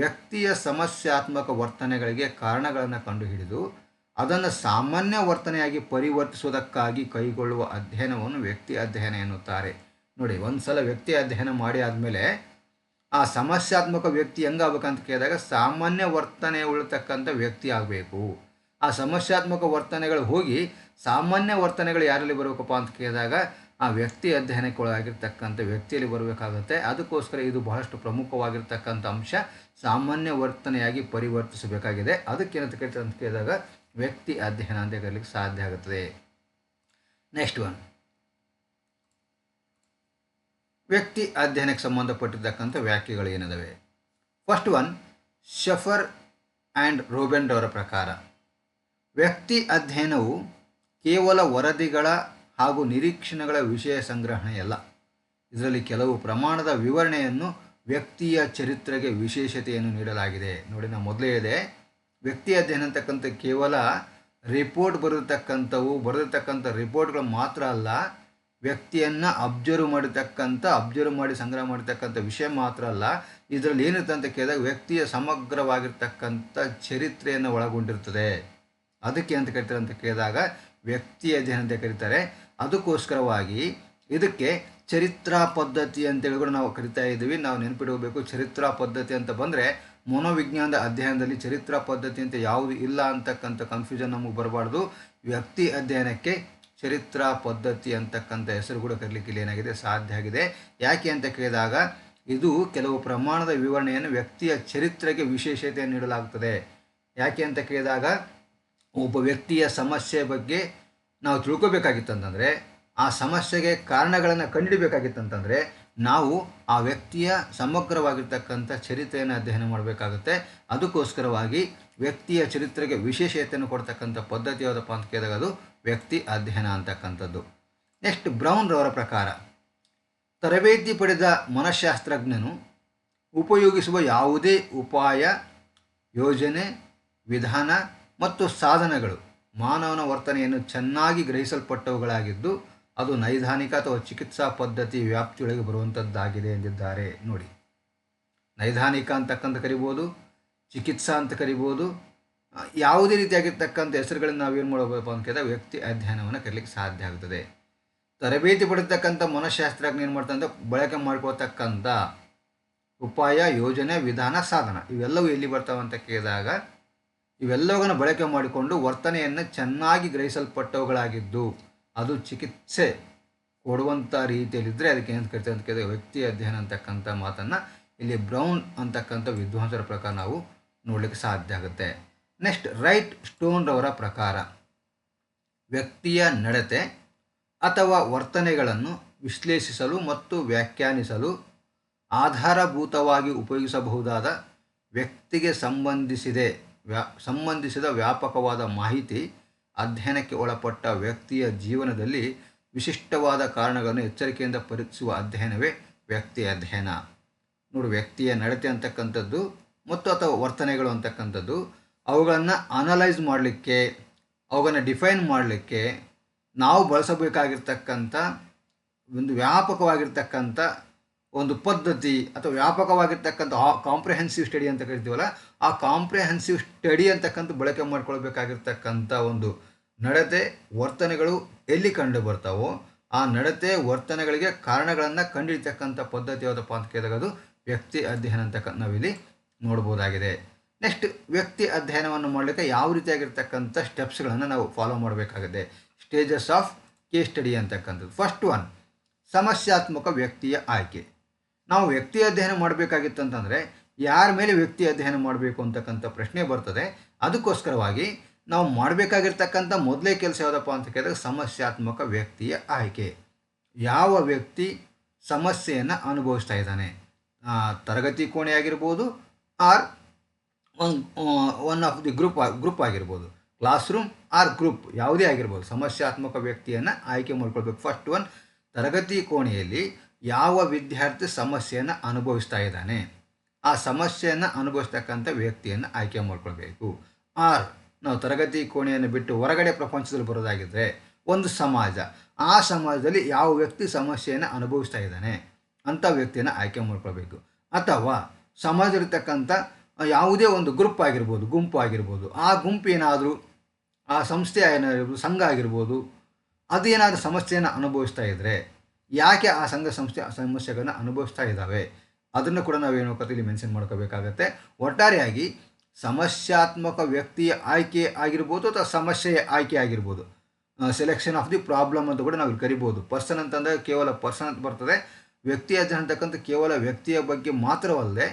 ವ್ಯಕ್ತಿಯ ಸಮಸ್ಯಾತ್ಮಕ ವರ್ತನೆಗಳಿಗೆ ಕಾರಣಗಳನ್ನು ಕಂಡುಹಿಡಿದು ಅದನ್ನು ಸಾಮಾನ್ಯ ವರ್ತನೆಯಾಗಿ ಪರಿವರ್ತಿಸುವುದಕ್ಕಾಗಿ ಕೈಗೊಳ್ಳುವ ಅಧ್ಯಯನವನ್ನು ವ್ಯಕ್ತಿ ಅಧ್ಯಯನ ಎನ್ನುತ್ತಾರೆ. ನೋಡಿ, ಒಂದು ಸಲ ವ್ಯಕ್ತಿ ಅಧ್ಯಯನ ಮಾಡಿ ಆದಮೇಲೆ ಆ ಸಮಸ್ಯಾತ್ಮಕ ವ್ಯಕ್ತಿ ಹೆಂಗಾಗಬೇಕಂತ ಕೇಳಿದಾಗ ಸಾಮಾನ್ಯ ವರ್ತನೆ ಉಳ್ತಕ್ಕಂಥ ವ್ಯಕ್ತಿ ಆಗಬೇಕು. ಆ ಸಮಸ್ಯಾತ್ಮಕ ವರ್ತನೆಗಳು ಹೋಗಿ ಸಾಮಾನ್ಯ ವರ್ತನೆಗಳು ಯಾರಲ್ಲಿ ಬರಬೇಕಪ್ಪ ಅಂತ ಕೇಳಿದಾಗ ಆ ವ್ಯಕ್ತಿ ಅಧ್ಯಯನಕ್ಕೆ ಒಳಗಾಗಿರ್ತಕ್ಕಂಥ ವ್ಯಕ್ತಿಯಲ್ಲಿ ಬರಬೇಕಾಗುತ್ತೆ. ಅದಕ್ಕೋಸ್ಕರ ಇದು ಬಹಳಷ್ಟು ಪ್ರಮುಖವಾಗಿರ್ತಕ್ಕಂಥ ಅಂಶ. ಸಾಮಾನ್ಯ ವರ್ತನೆಯಾಗಿ ಪರಿವರ್ತಿಸಬೇಕಾಗಿದೆ. ಅದಕ್ಕೇನಂತ ಕರೀತಾರೆ ಅಂತ ಕೇಳಿದಾಗ ವ್ಯಕ್ತಿ ಅಧ್ಯಯನ ಅಂತ ಕರೀಲಿಕ್ಕೆ ಸಾಧ್ಯ ಆಗುತ್ತದೆ. ನೆಕ್ಸ್ಟ್ ಒನ್, ವ್ಯಕ್ತಿ ಅಧ್ಯಯನಕ್ಕೆ ಸಂಬಂಧಪಟ್ಟಿರ್ತಕ್ಕಂಥ ವ್ಯಾಖ್ಯೆಗಳು ಏನಿದಾವೆ. ಫಸ್ಟ್ ಒನ್, ಶಫರ್ ಆ್ಯಂಡ್ ರೋಬೆಂಡ್ ಅವರ ಪ್ರಕಾರ ವ್ಯಕ್ತಿ ಅಧ್ಯಯನವು ಕೇವಲ ವರದಿಗಳ ಹಾಗೂ ನಿರೀಕ್ಷಣೆಗಳ ವಿಷಯ ಸಂಗ್ರಹಣೆಯಲ್ಲ. ಇದರಲ್ಲಿ ಕೆಲವು ಪ್ರಮಾಣದ ವಿವರಣೆಯನ್ನು ವ್ಯಕ್ತಿಯ ಚರಿತ್ರೆಗೆ ವಿಶೇಷತೆಯನ್ನು ನೀಡಲಾಗಿದೆ. ನೋಡಿ, ನಾವು ಮೊದಲೇ ಇದೆ ವ್ಯಕ್ತಿ ಅಧ್ಯಯನ ಅಂತಕ್ಕಂಥ ಕೇವಲ ರಿಪೋರ್ಟ್ ಬರೆದಿರ್ತಕ್ಕಂಥ ರಿಪೋರ್ಟ್ಗಳು ಮಾತ್ರ ಅಲ್ಲ, ವ್ಯಕ್ತಿಯನ್ನು ಅಬ್ಸರ್ವ್ ಮಾಡಿ ಸಂಗ್ರಹ ಮಾಡಿರ್ತಕ್ಕಂಥ ವಿಷಯ ಮಾತ್ರ ಅಲ್ಲ. ಇದರಲ್ಲಿ ಏನಿರುತ್ತೆ ಅಂತ ಕೇಳಿದಾಗ ವ್ಯಕ್ತಿಯ ಸಮಗ್ರವಾಗಿರ್ತಕ್ಕಂಥ ಚರಿತ್ರೆಯನ್ನು ಒಳಗೊಂಡಿರ್ತದೆ. ಅದಕ್ಕೆ ಅಂತ ಕರೀತಾರೆ ಅಂತ ಕೇಳಿದಾಗ ವ್ಯಕ್ತಿ ಅಧ್ಯಯನ ಅಂತ ಕರೀತಾರೆ. ಅದಕ್ಕೋಸ್ಕರವಾಗಿ ಇದಕ್ಕೆ ಚರಿತ್ರಾ ಪದ್ಧತಿ ಅಂತೇಳಿ ಕೂಡ ನಾವು ಕರಿತಾ ಇದ್ದೀವಿ. ನಾವು ನೆನಪಿಡಬೇಕು, ಚರಿತ್ರಾ ಪದ್ಧತಿ ಅಂತ ಬಂದರೆ ಮನೋವಿಜ್ಞಾನದ ಅಧ್ಯಯನದಲ್ಲಿ ಚರಿತ್ರಾ ಪದ್ಧತಿ ಅಂತ ಯಾವುದು ಇಲ್ಲ ಅಂತಕ್ಕಂಥ ಕನ್ಫ್ಯೂಷನ್ ನಮಗೆ ಬರಬಾರ್ದು. ವ್ಯಕ್ತಿ ಅಧ್ಯಯನಕ್ಕೆ ಚರಿತ್ರಾ ಪದ್ಧತಿ ಅಂತಕ್ಕಂಥ ಹೆಸರು ಕೂಡ ಕರೀಲಿಕ್ಕೆ ಇಲ್ಲಿ ಏನಾಗಿದೆ ಸಾಧ್ಯ ಆಗಿದೆ. ಯಾಕೆ ಅಂತ ಕೇಳಿದಾಗ ಇದು ಕೆಲವು ಪ್ರಮಾಣದ ವಿವರಣೆಯನ್ನು ವ್ಯಕ್ತಿಯ ಚರಿತ್ರೆಗೆ ವಿಶೇಷತೆಯನ್ನು ನೀಡಲಾಗುತ್ತದೆ. ಯಾಕೆ ಅಂತ ಕೇಳಿದಾಗ ಒಬ್ಬ ವ್ಯಕ್ತಿಯ ಸಮಸ್ಯೆ ಬಗ್ಗೆ ನಾವು ತಿಳ್ಕೊಬೇಕಾಗಿತ್ತಂತಂದರೆ, ಆ ಸಮಸ್ಯೆಗೆ ಕಾರಣಗಳನ್ನು ಕಂಡುಹಿಡಬೇಕಾಗಿತ್ತಂತಂದರೆ ನಾವು ಆ ವ್ಯಕ್ತಿಯ ಸಮಗ್ರವಾಗಿರ್ತಕ್ಕಂಥ ಚರಿತ್ರೆಯನ್ನು ಅಧ್ಯಯನ ಮಾಡಬೇಕಾಗುತ್ತೆ. ಅದಕ್ಕೋಸ್ಕರವಾಗಿ ವ್ಯಕ್ತಿಯ ಚರಿತ್ರೆಗೆ ವಿಶೇಷತೆಯನ್ನು ಕೊಡ್ತಕ್ಕಂಥ ಪದ್ಧತಿ ಯಾವುದಪ್ಪ ಅಂತ ಕೇಳಿದಾಗ ಅದು ವ್ಯಕ್ತಿ ಅಧ್ಯಯನ ಅಂತಕ್ಕಂಥದ್ದು. ನೆಕ್ಸ್ಟ್, ಬ್ರೌನ್ ರವರ ಪ್ರಕಾರ ತರಬೇತಿ ಪಡೆದ ಮನಃಶಾಸ್ತ್ರಜ್ಞನು ಉಪಯೋಗಿಸುವ ಯಾವುದೇ ಉಪಾಯ, ಯೋಜನೆ, ವಿಧಾನ ಮತ್ತು ಸಾಧನಗಳು ಮಾನವನ ವರ್ತನೆಯನ್ನು ಚೆನ್ನಾಗಿ ಗ್ರಹಿಸಲ್ಪಟ್ಟವುಗಳಾಗಿದ್ದು ಅದು ನೈದಾನಿಕ ಅಥವಾ ಚಿಕಿತ್ಸಾ ಪದ್ಧತಿ ವ್ಯಾಪ್ತಿಯೊಳಗೆ ಬರುವಂಥದ್ದಾಗಿದೆ ಎಂದಿದ್ದಾರೆ. ನೋಡಿ, ನೈದಾನಿಕ ಅಂತಕ್ಕಂಥ ಕರಿಬೋದು, ಚಿಕಿತ್ಸಾ ಅಂತ ಕರಿಬೋದು, ಯಾವುದೇ ರೀತಿಯಾಗಿರ್ತಕ್ಕಂಥ ಹೆಸರುಗಳನ್ನು ನಾವೇನು ಮಾಡಬೇಕು ಅಂತ ಕೇಳಿದಾಗ ವ್ಯಕ್ತಿ ಅಧ್ಯಯನವನ್ನು ಕರೀಲಿಕ್ಕೆ ಸಾಧ್ಯ ಆಗುತ್ತದೆ. ತರಬೇತಿ ಪಡೆತಕ್ಕಂಥ ಮನಃಶಾಸ್ತ್ರಜ್ಞ ಏನು ಮಾಡ್ತಾನೆ, ಬಳಕೆ ಮಾಡ್ಕೊಳ್ತಕ್ಕಂಥ ಉಪಾಯ, ಯೋಜನೆ, ವಿಧಾನ, ಸಾಧನ ಇವೆಲ್ಲವೂ ಎಲ್ಲಿ ಬರ್ತಾವೆ ಅಂತ ಕೇಳಿದಾಗ ಇವೆಲ್ಲವನ್ನು ಬಳಕೆ ಮಾಡಿಕೊಂಡು ವರ್ತನೆಯನ್ನು ಚೆನ್ನಾಗಿ ಗ್ರಹಿಸಲ್ಪಟ್ಟವುಗಳಾಗಿದ್ದು ಅದು ಚಿಕಿತ್ಸೆ ಕೊಡುವಂಥ ರೀತಿಯಲ್ಲಿದ್ದರೆ ಅದಕ್ಕೆ ಏನು ಕರಿತೀವಿ ಅಂತ ಕೇಳಿದಾಗ ವ್ಯಕ್ತಿ ಅಧ್ಯಯನ ಅಂತಕ್ಕಂಥ ಮಾತನ್ನು ಇಲ್ಲಿ ಬ್ರೌನ್ ಅಂತಕ್ಕಂಥ ವಿದ್ವಾಂಸರ ಪ್ರಕಾರ ನಾವು ನೋಡಲಿಕ್ಕೆ ಸಾಧ್ಯ ಆಗುತ್ತೆ. ನೆಕ್ಸ್ಟ್, ರೈಟ್ ಸ್ಟೋನ್ ರವರ ಪ್ರಕಾರ ವ್ಯಕ್ತಿಯ ನಡತೆ ಅಥವಾ ವರ್ತನೆಗಳನ್ನು ವಿಶ್ಲೇಷಿಸಲು ಮತ್ತು ವ್ಯಾಖ್ಯಾನಿಸಲು ಆಧಾರಭೂತವಾಗಿ ಉಪಯೋಗಿಸಬಹುದಾದ ವ್ಯಕ್ತಿಗೆ ಸಂಬಂಧಿಸಿದ ವ್ಯಾಪಕವಾದ ಮಾಹಿತಿ ಅಧ್ಯಯನಕ್ಕೆ ಒಳಪಟ್ಟ ವ್ಯಕ್ತಿಯ ಜೀವನದಲ್ಲಿ ವಿಶಿಷ್ಟವಾದ ಕಾರಣಗಳನ್ನು ಎಚ್ಚರಿಕೆಯಿಂದ ಪರೀಕ್ಷಿಸುವ ಅಧ್ಯಯನವೇ ವ್ಯಕ್ತಿ ಅಧ್ಯಯನ. ನೋಡಿ, ವ್ಯಕ್ತಿಯ ನಡತೆ ಅಂತಕ್ಕಂಥದ್ದು ಮತ್ತು ಅಥವಾ ವರ್ತನೆಗಳು ಅಂತಕ್ಕಂಥದ್ದು ಅವುಗಳನ್ನು ಅನಲೈಸ್ ಮಾಡಲಿಕ್ಕೆ, ಅವುಗಳನ್ನು ಡಿಫೈನ್ ಮಾಡಲಿಕ್ಕೆ ನಾವು ಬಳಸಬೇಕಾಗಿರ್ತಕ್ಕಂಥ ಒಂದು ವ್ಯಾಪಕವಾಗಿರ್ತಕ್ಕಂಥ ಒಂದು ಪದ್ಧತಿ ಅಥವಾ ವ್ಯಾಪಕವಾಗಿರ್ತಕ್ಕಂಥ ಕಾಂಪ್ರಿಹೆನ್ಸಿವ್ ಸ್ಟಡಿ ಅಂತ ಕರಿತೀವಲ್ಲ, ಆ ಕಾಂಪ್ರಿಹೆನ್ಸಿವ್ ಸ್ಟಡಿ ಅಂತಕ್ಕಂಥ ಬಳಕೆ ಮಾಡ್ಕೊಳ್ಬೇಕಾಗಿರ್ತಕ್ಕಂಥ ಒಂದು ನಡತೆ ವರ್ತನೆಗಳು ಎಲ್ಲಿ ಕಂಡು ಬರ್ತಾವೋ ಆ ನಡತೆ ವರ್ತನೆಗಳಿಗೆ ಕಾರಣಗಳನ್ನು ಕಂಡುಹಿಡಿತಕ್ಕಂಥ ಪದ್ಧತಿ ಯಾವುದಪ್ಪ ಅಂತ ಕೇಳಿದಾಗ ಅದು ವ್ಯಕ್ತಿ ಅಧ್ಯಯನ ಅಂತಕ್ಕಂಥ ನಾವಿಲ್ಲಿ ನೋಡ್ಬೋದಾಗಿದೆ. ನೆಕ್ಸ್ಟ್, ವ್ಯಕ್ತಿ ಅಧ್ಯಯನವನ್ನು ಮಾಡಲಿಕ್ಕೆ ಯಾವ ರೀತಿಯಾಗಿರ್ತಕ್ಕಂಥ ಸ್ಟೆಪ್ಸ್ಗಳನ್ನು ನಾವು ಫಾಲೋ ಮಾಡಬೇಕಾಗಿದೆ, ಸ್ಟೇಜಸ್ ಆಫ್ ಕೇಸ್ ಸ್ಟಡಿ ಅಂತಕ್ಕಂಥದ್ದು. ಫಸ್ಟ್ ಒನ್, ಸಮಸ್ಯಾತ್ಮಕ ವ್ಯಕ್ತಿಯ ಆಯ್ಕೆ. ನಾವು ವ್ಯಕ್ತಿ ಅಧ್ಯಯನ ಮಾಡಬೇಕಾಗಿತ್ತಂತಂದರೆ ಯಾರ ಮೇಲೆ ವ್ಯಕ್ತಿ ಅಧ್ಯಯನ ಮಾಡಬೇಕು ಅಂತಕ್ಕಂಥ ಪ್ರಶ್ನೆ ಬರ್ತದೆ. ಅದಕ್ಕೋಸ್ಕರವಾಗಿ ನಾವು ಮಾಡಬೇಕಾಗಿರ್ತಕ್ಕಂಥ ಮೊದಲೇ ಕೆಲಸ ಯಾವುದಪ್ಪ ಅಂತ ಕೇಳಿದಾಗ ಸಮಸ್ಯಾತ್ಮಕ ವ್ಯಕ್ತಿಯ ಆಯ್ಕೆ. ಯಾವ ವ್ಯಕ್ತಿ ಸಮಸ್ಯೆಯನ್ನು ಅನುಭವಿಸ್ತಾ ಇದ್ದಾನೆ, ತರಗತಿ ಕೋಣೆ ಆಗಿರ್ಬೋದು, or one of the group ಆಗಿರ್ಬೋದು, ಕ್ಲಾಸ್ ರೂಮ್ ಆರ್ ಗ್ರೂಪ್ ಯಾವುದೇ ಆಗಿರ್ಬೋದು, ಸಮಸ್ಯಾತ್ಮಕ ವ್ಯಕ್ತಿಯನ್ನು ಆಯ್ಕೆ ಮಾಡ್ಕೊಳ್ಬೇಕು. ಫಸ್ಟ್ ಒನ್, ತರಗತಿ ಕೋಣೆಯಲ್ಲಿ ಯಾವ ವಿದ್ಯಾರ್ಥಿ ಸಮಸ್ಯೆಯನ್ನು ಅನುಭವಿಸ್ತಾ ಇದ್ದಾನೆ, ಆ ಸಮಸ್ಯೆಯನ್ನು ಅನುಭವಿಸ್ತಕ್ಕಂಥ ವ್ಯಕ್ತಿಯನ್ನು ಆಯ್ಕೆ ಮಾಡ್ಕೊಳ್ಬೇಕು. ಆರ್, ನಾವು ತರಗತಿ ಕೋಣೆಯನ್ನು ಬಿಟ್ಟು ಹೊರಗಡೆ ಪ್ರಪಂಚದಲ್ಲಿ ಬರೋದಾಗಿದ್ದರೆ ಒಂದು ಸಮಾಜ, ಆ ಸಮಾಜದಲ್ಲಿ ಯಾವ ವ್ಯಕ್ತಿ ಸಮಸ್ಯೆಯನ್ನು ಅನುಭವಿಸ್ತಾ ಇದ್ದಾನೆ ಅಂಥ ವ್ಯಕ್ತಿಯನ್ನು ಆಯ್ಕೆ ಮಾಡ್ಕೊಳ್ಬೇಕು. ಅಥವಾ ಸಮಾಜದಲ್ಲಿರ್ತಕ್ಕಂಥ ಯಾವುದೇ ಒಂದು ಗ್ರೂಪ್ ಆಗಿರ್ಬೋದು, ಗುಂಪು ಆಗಿರ್ಬೋದು, ಆ ಗುಂಪು ಏನಾದರೂ, ಆ ಸಂಸ್ಥೆ ಏನಾಗಿರ್ಬೋದು, ಸಂಘ ಆಗಿರ್ಬೋದು, ಅದೇನಾದರೂ ಸಮಸ್ಯೆಯನ್ನು ಅನುಭವಿಸ್ತಾ ಇದ್ದರೆ ಯಾಕೆ ಆ ಸಂಘ ಸಂಸ್ಥೆ ಸಮಸ್ಯೆಗಳನ್ನು ಅನುಭವಿಸ್ತಾ ಇದ್ದಾವೆ ಅದನ್ನು ಕೂಡ ನಾವೇನು ಇಲ್ಲಿ ಮೆನ್ಷನ್ ಮಾಡ್ಕೋಬೇಕಾಗತ್ತೆ. ಒಟ್ಟಾರೆಯಾಗಿ ಸಮಸ್ಯಾತ್ಮಕ ವ್ಯಕ್ತಿಯ ಆಯ್ಕೆ ಆಗಿರ್ಬೋದು ಅಥವಾ ಸಮಸ್ಯೆಯ ಆಯ್ಕೆ ಆಗಿರ್ಬೋದು, ಸೆಲೆಕ್ಷನ್ ಆಫ್ ದಿ ಪ್ರಾಬ್ಲಮ್ ಅಂತ ಕೂಡ ನಾವು ಇಲ್ಲಿ ಕರಿಬೋದು. ಪರ್ಸನ್ ಅಂತಂದರೆ ಕೇವಲ ಪರ್ಸನ್ ಅಂತ ಬರ್ತದೆ. ವ್ಯಕ್ತಿ ಅಧ್ಯಯನ ಅಂತಕ್ಕಂಥ ಕೇವಲ ವ್ಯಕ್ತಿಯ ಬಗ್ಗೆ ಮಾತ್ರವಲ್ಲದೆ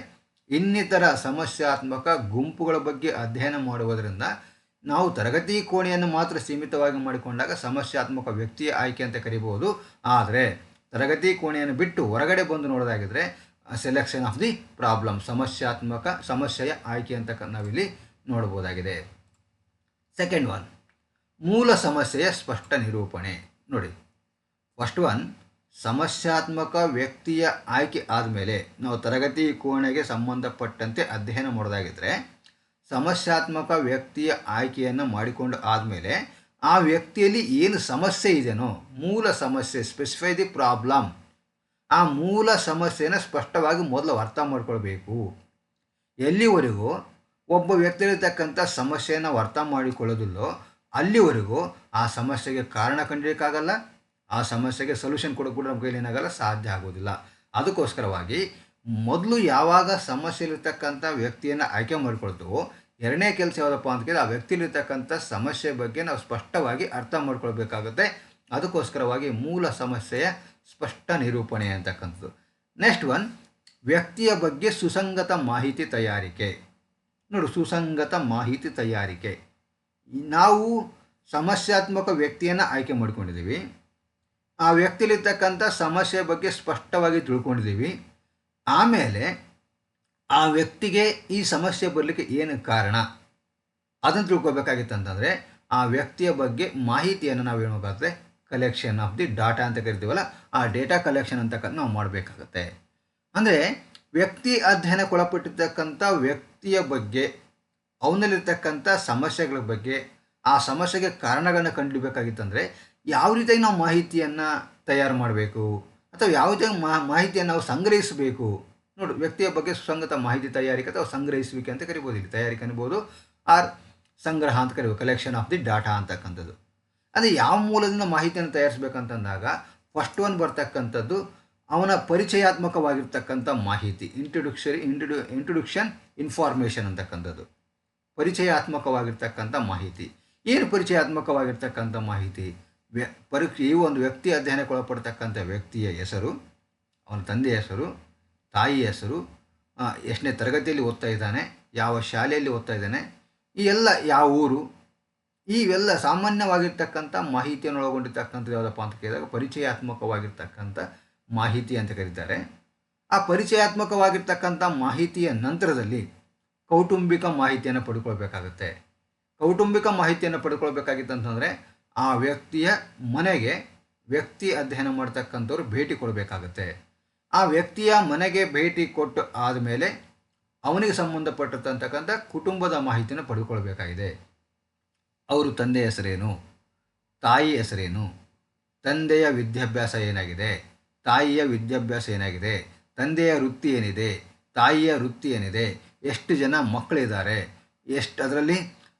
ಇನ್ನಿತರ ಸಮಸ್ಯಾತ್ಮಕ ಗುಂಪುಗಳ ಬಗ್ಗೆ ಅಧ್ಯಯನ ಮಾಡುವುದರಿಂದ ನಾವು ತರಗತಿ ಕೋಣೆಯನ್ನು ಮಾತ್ರ ಸೀಮಿತವಾಗಿ ಮಾಡಿಕೊಂಡಾಗ ಸಮಸ್ಯಾತ್ಮಕ ವ್ಯಕ್ತಿಯ ಆಯ್ಕೆ ಅಂತ ಕರಿಬೋದು. ಆದರೆ ತರಗತಿ ಕೋಣೆಯನ್ನು ಬಿಟ್ಟು ಹೊರಗಡೆ ಬಂದು ನೋಡೋದಾಗಿದ್ದರೆ ಸೆಲೆಕ್ಷನ್ ಆಫ್ ದಿ ಪ್ರಾಬ್ಲಮ್, ಸಮಸ್ಯೆಯ ಆಯ್ಕೆ ಅಂತ ನಾವಿಲ್ಲಿ ನೋಡ್ಬೋದಾಗಿದೆ. ಸೆಕೆಂಡ್ ಒನ್, ಮೂಲ ಸಮಸ್ಯೆಯ ಸ್ಪಷ್ಟ ನಿರೂಪಣೆ. ನೋಡಿ, ಫಸ್ಟ್ ಒನ್, ಸಮಸ್ಯಾತ್ಮಕ ವ್ಯಕ್ತಿಯ ಆಯ್ಕೆ ಆದಮೇಲೆ ನಾವು ತರಗತಿ ಕೋಣೆಗೆ ಸಂಬಂಧಪಟ್ಟಂತೆ ಅಧ್ಯಯನ ಮಾಡೋದಾಗಿದ್ದರೆ ಸಮಸ್ಯಾತ್ಮಕ ವ್ಯಕ್ತಿಯ ಆಯ್ಕೆಯನ್ನು ಮಾಡಿಕೊಂಡು ಆದಮೇಲೆ ಆ ವ್ಯಕ್ತಿಯಲ್ಲಿ ಏನು ಸಮಸ್ಯೆ ಇದೆಯೋ, ಮೂಲ ಸಮಸ್ಯೆ, ಸ್ಪೆಸಿಫೈ ದಿ ಪ್ರಾಬ್ಲಮ್, ಆ ಮೂಲ ಸಮಸ್ಯೆಯನ್ನು ಸ್ಪಷ್ಟವಾಗಿ ಮೊದಲು ಅರ್ಥ ಮಾಡ್ಕೊಳ್ಬೇಕು. ಎಲ್ಲಿವರೆಗೂ ಒಬ್ಬ ವ್ಯಕ್ತಿಯಲ್ಲಿರ್ತಕ್ಕಂಥ ಸಮಸ್ಯೆಯನ್ನು ಅರ್ಥ ಮಾಡಿಕೊಳ್ಳೋದಿಲ್ಲೋ ಅಲ್ಲಿವರೆಗೂ ಆ ಸಮಸ್ಯೆಗೆ ಕಾರಣ ಕಂಡಿಡಿಯೋಕ್ಕಾಗಲ್ಲ, ಆ ಸಮಸ್ಯೆಗೆ ಸೊಲ್ಯೂಷನ್ ಕೊಡೋಕೆ ಕೂಡ ನಮ್ಮ ಕೈಲಿ ಏನಾಗಲ್ಲ, ಸಾಧ್ಯ ಆಗೋದಿಲ್ಲ. ಅದಕ್ಕೋಸ್ಕರವಾಗಿ ಮೊದಲು ಯಾವಾಗ ಸಮಸ್ಯೆಯಲ್ಲಿರ್ತಕ್ಕಂಥ ವ್ಯಕ್ತಿಯನ್ನು ಆಯ್ಕೆ ಮಾಡ್ಕೊಳ್ತೀವೋ ಎರಡನೇ ಕೆಲಸ ಯಾವುದಪ್ಪ ಅಂತ ಕೇಳಿದ್ರೆ ಆ ವ್ಯಕ್ತಿಯಲ್ಲಿರ್ತಕ್ಕಂಥ ಸಮಸ್ಯೆ ಬಗ್ಗೆ ನಾವು ಸ್ಪಷ್ಟವಾಗಿ ಅರ್ಥ ಮಾಡ್ಕೊಳ್ಬೇಕಾಗುತ್ತೆ. ಅದಕ್ಕೋಸ್ಕರವಾಗಿ ಮೂಲ ಸಮಸ್ಯೆಯ ಸ್ಪಷ್ಟ ನಿರೂಪಣೆ ಅಂತಕ್ಕಂಥದ್ದು. ನೆಕ್ಸ್ಟ್ ಒನ್, ವ್ಯಕ್ತಿಯ ಬಗ್ಗೆ ಸುಸಂಗತ ಮಾಹಿತಿ ತಯಾರಿಕೆ. ನೋಡಿ, ಸುಸಂಗತ ಮಾಹಿತಿ ತಯಾರಿಕೆ. ನಾವು ಸಮಸ್ಯಾತ್ಮಕ ವ್ಯಕ್ತಿಯನ್ನು ಆಯ್ಕೆ ಮಾಡ್ಕೊಂಡಿದ್ದೀವಿ, ಆ ವ್ಯಕ್ತಿಯಲ್ಲಿರ್ತಕ್ಕಂಥ ಸಮಸ್ಯೆ ಬಗ್ಗೆ ಸ್ಪಷ್ಟವಾಗಿ ತಿಳ್ಕೊಂಡಿದ್ದೀವಿ. ಆಮೇಲೆ ಆ ವ್ಯಕ್ತಿಗೆ ಈ ಸಮಸ್ಯೆ ಬರಲಿಕ್ಕೆ ಏನು ಕಾರಣ ಅದನ್ನು ತಿಳ್ಕೊಬೇಕಾಗಿತ್ತು ಅಂತಂದರೆ ಆ ವ್ಯಕ್ತಿಯ ಬಗ್ಗೆ ಮಾಹಿತಿಯನ್ನು ನಾವು ಹೇಳಬೇಕಾಗುತ್ತೆ. ಕಲೆಕ್ಷನ್ ಆಫ್ ದಿ ಡಾಟಾ ಅಂತ ಕರಿತೀವಲ್ಲ, ಆ ಡೇಟಾ ಕಲೆಕ್ಷನ್ ಅಂತಕ್ಕಂಥ ನಾವು ಮಾಡಬೇಕಾಗತ್ತೆ. ಅಂದರೆ ವ್ಯಕ್ತಿ ಅಧ್ಯಯನಕ್ಕೊಳಪಟ್ಟಿರ್ತಕ್ಕಂಥ ವ್ಯಕ್ತಿಯ ಬಗ್ಗೆ, ಅವನಲ್ಲಿರ್ತಕ್ಕಂಥ ಸಮಸ್ಯೆಗಳ ಬಗ್ಗೆ, ಆ ಸಮಸ್ಯೆಗೆ ಕಾರಣಗಳನ್ನ ಕಂಡುಹಿಡಿಬೇಕಾಗಿತ್ತಂದರೆ ಯಾವ ರೀತಿಯಾಗಿ ನಾವು ಮಾಹಿತಿಯನ್ನು ತಯಾರು ಮಾಡಬೇಕು ಅಥವಾ ಯಾವ ರೀತಿಯಾಗಿ ಮಾಹಿತಿಯನ್ನು ನಾವು ಸಂಗ್ರಹಿಸಬೇಕು. ನೋಡಿ, ವ್ಯಕ್ತಿಯ ಬಗ್ಗೆ ಸುಸಂಗತ ಮಾಹಿತಿ ತಯಾರಿಕೆ ಅಥವಾ ಸಂಗ್ರಹಿಸುವಿಕೆ ಅಂತ ಕರಿಬೋದು. ಇಲ್ಲಿ ತಯಾರಿಕೆ ಅನ್ಬೋದು, ಆರ್ ಸಂಗ್ರಹ ಅಂತ ಕರಿಬೋದು, ಕಲೆಕ್ಷನ್ ಆಫ್ ದಿ ಡಾಟಾ ಅಂತಕ್ಕಂಥದ್ದು. ಅಂದರೆ ಯಾವ ಮೂಲದಿಂದ ಮಾಹಿತಿಯನ್ನು ತಯಾರಿಸಬೇಕಂತಂದಾಗ ಫಸ್ಟ್ ಒನ್ ಬರ್ತಕ್ಕಂಥದ್ದು ಅವನ ಪರಿಚಯಾತ್ಮಕವಾಗಿರ್ತಕ್ಕಂಥ ಮಾಹಿತಿ, ಇಂಟ್ರೊಡ್ಯೂಕ್ಷನ್ ಇನ್ಫಾರ್ಮೇಷನ್ ಅಂತಕ್ಕಂಥದ್ದು. ಪರಿಚಯಾತ್ಮಕವಾಗಿರ್ತಕ್ಕಂಥ ಮಾಹಿತಿ. ಏನು ಪರಿಚಯಾತ್ಮಕವಾಗಿರ್ತಕ್ಕಂಥ ಮಾಹಿತಿ? ಈ ಒಂದು ವ್ಯಕ್ತಿ ಅಧ್ಯಯನಕ್ಕೊಳಪಡ್ತಕ್ಕಂಥ ವ್ಯಕ್ತಿಯ ಹೆಸರು, ಅವನ ತಂದೆಯ ಹೆಸರು, ತಾಯಿಯ ಹೆಸರು, ಎಷ್ಟನೇ ತರಗತಿಯಲ್ಲಿ ಓದ್ತಾ ಇದ್ದಾನೆ, ಯಾವ ಶಾಲೆಯಲ್ಲಿ ಓದ್ತಾ ಇದ್ದಾನೆ, ಈ ಎಲ್ಲ ಯಾವ ಊರು, ಇವೆಲ್ಲ ಸಾಮಾನ್ಯವಾಗಿರ್ತಕ್ಕಂಥ ಮಾಹಿತಿಯನ್ನು ಒಳಗೊಂಡಿರ್ತಕ್ಕಂಥದ್ದು ಯಾವುದಪ್ಪ ಅಂತ ಕೇಳಿದಾಗ ಪರಿಚಯಾತ್ಮಕವಾಗಿರ್ತಕ್ಕಂಥ ಮಾಹಿತಿ ಅಂತ ಕರೀತಾರೆ. ಆ ಪರಿಚಯಾತ್ಮಕವಾಗಿರ್ತಕ್ಕಂಥ ಮಾಹಿತಿಯ ನಂತರದಲ್ಲಿ ಕೌಟುಂಬಿಕ ಮಾಹಿತಿಯನ್ನು ಪಡ್ಕೊಳ್ಬೇಕಾಗತ್ತೆ. ಕೌಟುಂಬಿಕ ಮಾಹಿತಿಯನ್ನು ಪಡ್ಕೊಳ್ಬೇಕಾಗಿತ್ತಂತಂದರೆ ಆ ವ್ಯಕ್ತಿಯ ಮನೆಗೆ ವ್ಯಕ್ತಿ ಅಧ್ಯಯನ ಮಾಡ್ತಕ್ಕಂಥವ್ರು ಭೇಟಿ ಕೊಡಬೇಕಾಗತ್ತೆ. ಆ ವ್ಯಕ್ತಿಯ ಮನೆಗೆ ಭೇಟಿ ಕೊಟ್ಟು ಆದಮೇಲೆ ಅವನಿಗೆ ಸಂಬಂಧಪಟ್ಟಿರ್ತಕ್ಕಂಥ ಕುಟುಂಬದ ಮಾಹಿತಿಯನ್ನು ಪಡ್ಕೊಳ್ಬೇಕಾಗಿದೆ. ಅವರು ತಂದೆಯ ಹೆಸರೇನು, ತಾಯಿ ಹೆಸರೇನು, ತಂದೆಯ ವಿದ್ಯಾಭ್ಯಾಸ ಏನಾಗಿದೆ, ತಾಯಿಯ ವಿದ್ಯಾಭ್ಯಾಸ ಏನಾಗಿದೆ, ತಂದೆಯ ವೃತ್ತಿ ಏನಿದೆ, ತಾಯಿಯ ವೃತ್ತಿ ಏನಿದೆ, ಎಷ್ಟು ಜನ ಮಕ್ಕಳಿದ್ದಾರೆ, ಅದರಲ್ಲಿ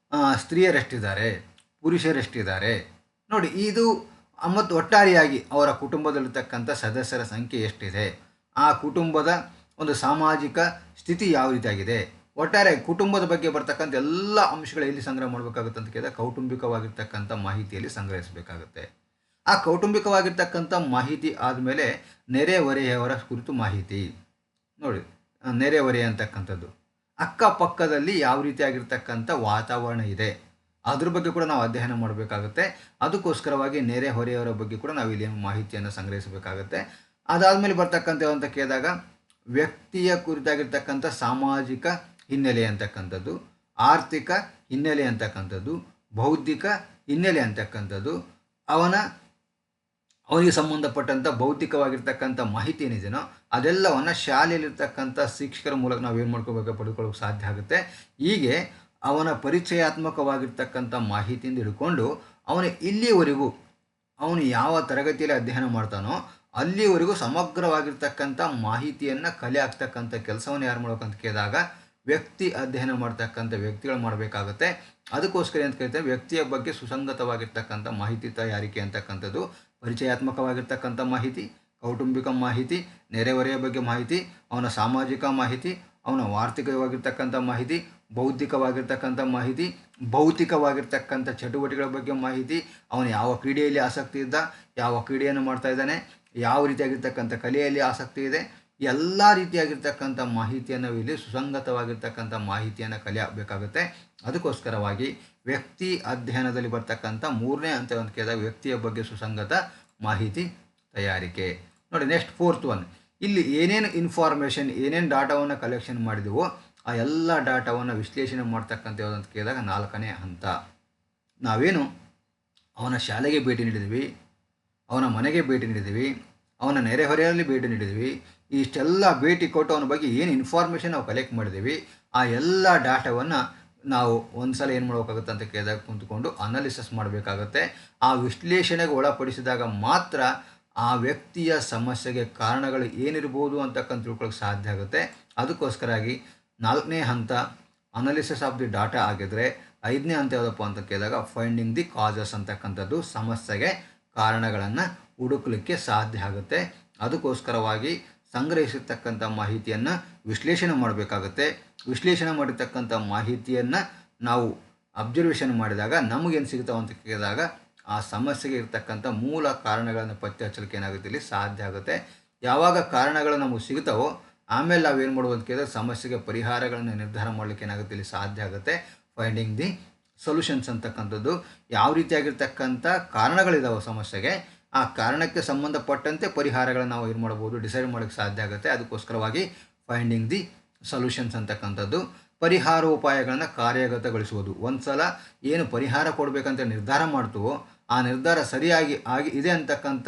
ಸ್ತ್ರೀಯರೆಷ್ಟಿದ್ದಾರೆ, ಪುರುಷರೆಷ್ಟಿದ್ದಾರೆ. ನೋಡಿ, ಇದು ಮತ್ತು ಒಟ್ಟಾರೆಯಾಗಿ ಅವರ ಕುಟುಂಬದಲ್ಲಿರ್ತಕ್ಕಂಥ ಸದಸ್ಯರ ಸಂಖ್ಯೆ ಎಷ್ಟಿದೆ, ಆ ಕುಟುಂಬದ ಒಂದು ಸಾಮಾಜಿಕ ಸ್ಥಿತಿ ಯಾವ ರೀತಿಯಾಗಿದೆ, ಒಟ್ಟಾರೆ ಕುಟುಂಬದ ಬಗ್ಗೆ ಬರ್ತಕ್ಕಂಥ ಎಲ್ಲ ಅಂಶಗಳು ಎಲ್ಲಿ ಸಂಗ್ರಹ ಮಾಡಬೇಕಾಗುತ್ತೆ ಅಂತ ಕೇಳಿದಾಗ ಕೌಟುಂಬಿಕವಾಗಿರ್ತಕ್ಕಂಥ ಮಾಹಿತಿಯಲ್ಲಿ ಸಂಗ್ರಹಿಸಬೇಕಾಗುತ್ತೆ. ಆ ಕೌಟುಂಬಿಕವಾಗಿರ್ತಕ್ಕಂಥ ಮಾಹಿತಿ ಆದಮೇಲೆ ನೆರೆಹೊರೆಯವರ ಕುರಿತು ಮಾಹಿತಿ. ನೋಡಿ, ನೆರೆಹೊರೆ ಅಂತಕ್ಕಂಥದ್ದು. ಅಕ್ಕಪಕ್ಕದಲ್ಲಿ ಯಾವ ರೀತಿಯಾಗಿರ್ತಕ್ಕಂಥ ವಾತಾವರಣ ಇದೆ ಅದ್ರ ಬಗ್ಗೆ ಕೂಡ ನಾವು ಅಧ್ಯಯನ ಮಾಡಬೇಕಾಗುತ್ತೆ. ಅದಕ್ಕೋಸ್ಕರವಾಗಿ ನೆರೆಹೊರೆಯವರ ಬಗ್ಗೆ ಕೂಡ ನಾವು ಇಲ್ಲಿ ಮಾಹಿತಿಯನ್ನು ಸಂಗ್ರಹಿಸಬೇಕಾಗುತ್ತೆ. ಅದಾದಮೇಲೆ ಬರ್ತಕ್ಕಂಥ ಅಂತ ಕೇಳಿದಾಗ ವ್ಯಕ್ತಿಯ ಕುರಿತಾಗಿರ್ತಕ್ಕಂಥ ಸಾಮಾಜಿಕ ಹಿನ್ನೆಲೆ ಅಂತಕ್ಕಂಥದ್ದು, ಆರ್ಥಿಕ ಹಿನ್ನೆಲೆ ಅಂತಕ್ಕಂಥದ್ದು, ಬೌದ್ಧಿಕ ಹಿನ್ನೆಲೆ ಅಂತಕ್ಕಂಥದ್ದು, ಅವನಿಗೆ ಸಂಬಂಧಪಟ್ಟಂಥ ಬೌದ್ಧಿಕವಾಗಿರ್ತಕ್ಕಂಥ ಮಾಹಿತಿ ಏನಿದೆಯೋ ಅದೆಲ್ಲವನ್ನು ಶಾಲೆಯಲ್ಲಿರ್ತಕ್ಕಂಥ ಶಿಕ್ಷಕರ ಮೂಲಕ ನಾವು ಏನು ಪಡ್ಕೊಳ್ಳೋಕೆ ಸಾಧ್ಯ ಆಗುತ್ತೆ. ಹೀಗೆ ಅವನ ಪರಿಚಯಾತ್ಮಕವಾಗಿರ್ತಕ್ಕಂಥ ಮಾಹಿತಿಯಿಂದ ಹಿಡ್ಕೊಂಡು ಇಲ್ಲಿವರೆಗೂ ಅವನು ಯಾವ ತರಗತಿಯಲ್ಲಿ ಅಧ್ಯಯನ ಮಾಡ್ತಾನೋ ಅಲ್ಲಿವರೆಗೂ ಸಮಗ್ರವಾಗಿರ್ತಕ್ಕಂಥ ಮಾಹಿತಿಯನ್ನು ಕಲೆ ಆಗ್ತಕ್ಕಂಥ ಕೆಲಸವನ್ನು ಯಾರು ಮಾಡ್ಬೇಕಂತ ಕೇಳಿದಾಗ ವ್ಯಕ್ತಿ ಅಧ್ಯಯನ ಮಾಡ್ತಕ್ಕಂಥ ವ್ಯಕ್ತಿಗಳು ಮಾಡಬೇಕಾಗುತ್ತೆ. ಅದಕ್ಕೋಸ್ಕರ ಅಂತ ಕೇಳ್ತೇವೆ ವ್ಯಕ್ತಿಯ ಬಗ್ಗೆ ಸುಸಂಗತವಾಗಿರ್ತಕ್ಕಂಥ ಮಾಹಿತಿ ತಯಾರಿಕೆ ಅಂತಕ್ಕಂಥದ್ದು, ಪರಿಚಯಾತ್ಮಕವಾಗಿರ್ತಕ್ಕಂಥ ಮಾಹಿತಿ, ಕೌಟುಂಬಿಕ ಮಾಹಿತಿ, ನೆರೆಹೊರೆಯ ಬಗ್ಗೆ ಮಾಹಿತಿ, ಅವನ ಸಾಮಾಜಿಕ ಮಾಹಿತಿ, ಅವನ ಆರ್ಥಿಕವಾಗಿರ್ತಕ್ಕಂಥ ಮಾಹಿತಿ, ಬೌದ್ಧಿಕವಾಗಿರ್ತಕ್ಕಂಥ ಮಾಹಿತಿ, ಭೌತಿಕವಾಗಿರ್ತಕ್ಕಂಥ ಚಟುವಟಿಕೆಗಳ ಬಗ್ಗೆ ಮಾಹಿತಿ, ಅವನು ಯಾವ ಕ್ರೀಡೆಯಲ್ಲಿ ಆಸಕ್ತಿ ಇದ್ದ, ಯಾವ ಕ್ರೀಡೆಯನ್ನು ಮಾಡ್ತಾ ಇದ್ದಾನೆ, ಯಾವ ರೀತಿಯಾಗಿರ್ತಕ್ಕಂಥ ಕಲೆಯಲ್ಲಿ ಆಸಕ್ತಿ ಇದೆ, ಎಲ್ಲ ರೀತಿಯಾಗಿರ್ತಕ್ಕಂಥ ಮಾಹಿತಿಯನ್ನು ಇಲ್ಲಿ ಸುಸಂಗತವಾಗಿರ್ತಕ್ಕಂಥ ಮಾಹಿತಿಯನ್ನು ಕಲಿಯಬೇಕಾಗುತ್ತೆ. ಅದಕ್ಕೋಸ್ಕರವಾಗಿ ವ್ಯಕ್ತಿ ಅಧ್ಯಯನದಲ್ಲಿ ಬರ್ತಕ್ಕಂಥ 3ನೇ ಹಂತ ಅಂತ ಕೇಳಿದಾಗ ವ್ಯಕ್ತಿಯ ಬಗ್ಗೆ ಸುಸಂಗತ ಮಾಹಿತಿ ತಯಾರಿಕೆ. ನೋಡಿ ನೆಕ್ಸ್ಟ್ 4th ಒನ್, ಇಲ್ಲಿ ಏನೇನು ಇನ್ಫಾರ್ಮೇಷನ್ ಏನೇನು ಡಾಟಾವನ್ನು ಕಲೆಕ್ಷನ್ ಮಾಡಿದೆವೋ ಆ ಎಲ್ಲ ಡಾಟಾವನ್ನು ವಿಶ್ಲೇಷಣೆ ಮಾಡ್ತಕ್ಕಂಥ ಯಾವುದಂತ ಕೇಳಿದಾಗ 4ನೇ ಹಂತ. ನಾವೇನು ಅವನ ಶಾಲೆಗೆ ಭೇಟಿ ನೀಡಿದ್ವಿ, ಅವನ ಮನೆಗೆ ಭೇಟಿ ನೀಡಿದ್ವಿ, ಅವನ ನೆರೆಹೊರೆಯಲ್ಲಿ ಭೇಟಿ ನೀಡಿದ್ವಿ, ಇಷ್ಟೆಲ್ಲ ಭೇಟಿ ಕೊಟ್ಟು ಅವನ ಬಗ್ಗೆ ಏನು ಇನ್ಫಾರ್ಮೇಷನ್ ನಾವು ಕಲೆಕ್ಟ್ ಮಾಡಿದ್ದೀವಿ ಆ ಎಲ್ಲ ಡಾಟಾವನ್ನು ನಾವು ಒಂದು ಸಲ ಏನು ಮಾಡಬೇಕಾಗುತ್ತೆ ಅಂತ ಕೇಳಿದಾಗ ಕುಂತ್ಕೊಂಡು ಅನಾಲಿಸಿಸ್ ಮಾಡಬೇಕಾಗುತ್ತೆ. ಆ ವಿಶ್ಲೇಷಣೆಗೆ ಒಳಪಡಿಸಿದಾಗ ಮಾತ್ರ ಆ ವ್ಯಕ್ತಿಯ ಸಮಸ್ಯೆಗೆ ಕಾರಣಗಳು ಏನಿರ್ಬೋದು ಅಂತಕ್ಕಂಥ ತಿಳ್ಕೊಳ್ಳೋಕೆ ಸಾಧ್ಯ ಆಗುತ್ತೆ. ಅದಕ್ಕೋಸ್ಕರಾಗಿ 4ನೇ ಹಂತ ಅನಾಲಿಸಿಸ್ ಆಫ್ ದಿ ಡಾಟಾ ಆಗಿದ್ರೆ 5ನೇ ಹಂತ ಯಾವುದಪ್ಪ ಅಂತ ಕೇಳಿದಾಗ ಫೈಂಡಿಂಗ್ ದಿ ಕಾಸಸ್ ಅಂತಕ್ಕಂಥದ್ದು, ಸಮಸ್ಯೆಗೆ ಕಾರಣಗಳನ್ನು ಹುಡುಕಲಿಕ್ಕೆ ಸಾಧ್ಯ ಆಗುತ್ತೆ. ಅದಕ್ಕೋಸ್ಕರವಾಗಿ ಸಂಗ್ರಹಿಸಿರ್ತಕ್ಕಂಥ ಮಾಹಿತಿಯನ್ನು ವಿಶ್ಲೇಷಣೆ ಮಾಡಬೇಕಾಗುತ್ತೆ. ವಿಶ್ಲೇಷಣೆ ಮಾಡಿರ್ತಕ್ಕಂಥ ಮಾಹಿತಿಯನ್ನು ನಾವು ಅಬ್ಸರ್ವೇಷನ್ ಮಾಡಿದಾಗ ನಮಗೇನು ಸಿಗ್ತಾವೆ ಅಂತ ಕೇಳಿದಾಗ ಆ ಸಮಸ್ಯೆಗೆ ಇರ್ತಕ್ಕಂಥ ಮೂಲ ಕಾರಣಗಳನ್ನು ಪತ್ತೆ ಹಚ್ಚಲಿಕ್ಕೆ ಏನಾಗುತ್ತೆ ಇಲ್ಲಿ ಸಾಧ್ಯ ಆಗುತ್ತೆ. ಯಾವಾಗ ಕಾರಣಗಳು ನಮಗೆ ಸಿಗ್ತಾವೋ ಆಮೇಲೆ ನಾವೇನು ಮಾಡ್ಬೋದು ಅಂತ ಕೇಳಿದ್ರೆ ಸಮಸ್ಯೆಗೆ ಪರಿಹಾರಗಳನ್ನು ನಿರ್ಧಾರ ಮಾಡಲಿಕ್ಕೆ ಏನಾಗುತ್ತೆ ಇಲ್ಲಿ ಸಾಧ್ಯ ಆಗುತ್ತೆ. ಫೈಂಡಿಂಗ್ ದಿ ಸೊಲ್ಯೂಷನ್ಸ್ ಅಂತಕ್ಕಂಥದ್ದು, ಯಾವ ರೀತಿಯಾಗಿರ್ತಕ್ಕಂಥ ಕಾರಣಗಳಿದಾವೆ ಸಮಸ್ಯೆಗೆ, ಆ ಕಾರಣಕ್ಕೆ ಸಂಬಂಧಪಟ್ಟಂತೆ ಪರಿಹಾರಗಳನ್ನು ನಾವು ಏನು ಮಾಡ್ಬೋದು ಡಿಸೈಡ್ ಮಾಡೋಕ್ಕೆ ಸಾಧ್ಯ ಆಗುತ್ತೆ. ಅದಕ್ಕೋಸ್ಕರವಾಗಿ ಫೈಂಡಿಂಗ್ ದಿ ಸೊಲ್ಯೂಷನ್ಸ್ ಅಂತಕ್ಕಂಥದ್ದು. ಪರಿಹಾರೋಪಾಯಗಳನ್ನು ಕಾರ್ಯಗತಗೊಳಿಸುವುದು, ಒಂದು ಸಲ ಏನು ಪರಿಹಾರ ಕೊಡಬೇಕಂತ ನಿರ್ಧಾರ ಮಾಡ್ತೀವೋ ಆ ನಿರ್ಧಾರ ಸರಿಯಾಗಿ ಇದೆ ಅಂತಕ್ಕಂಥ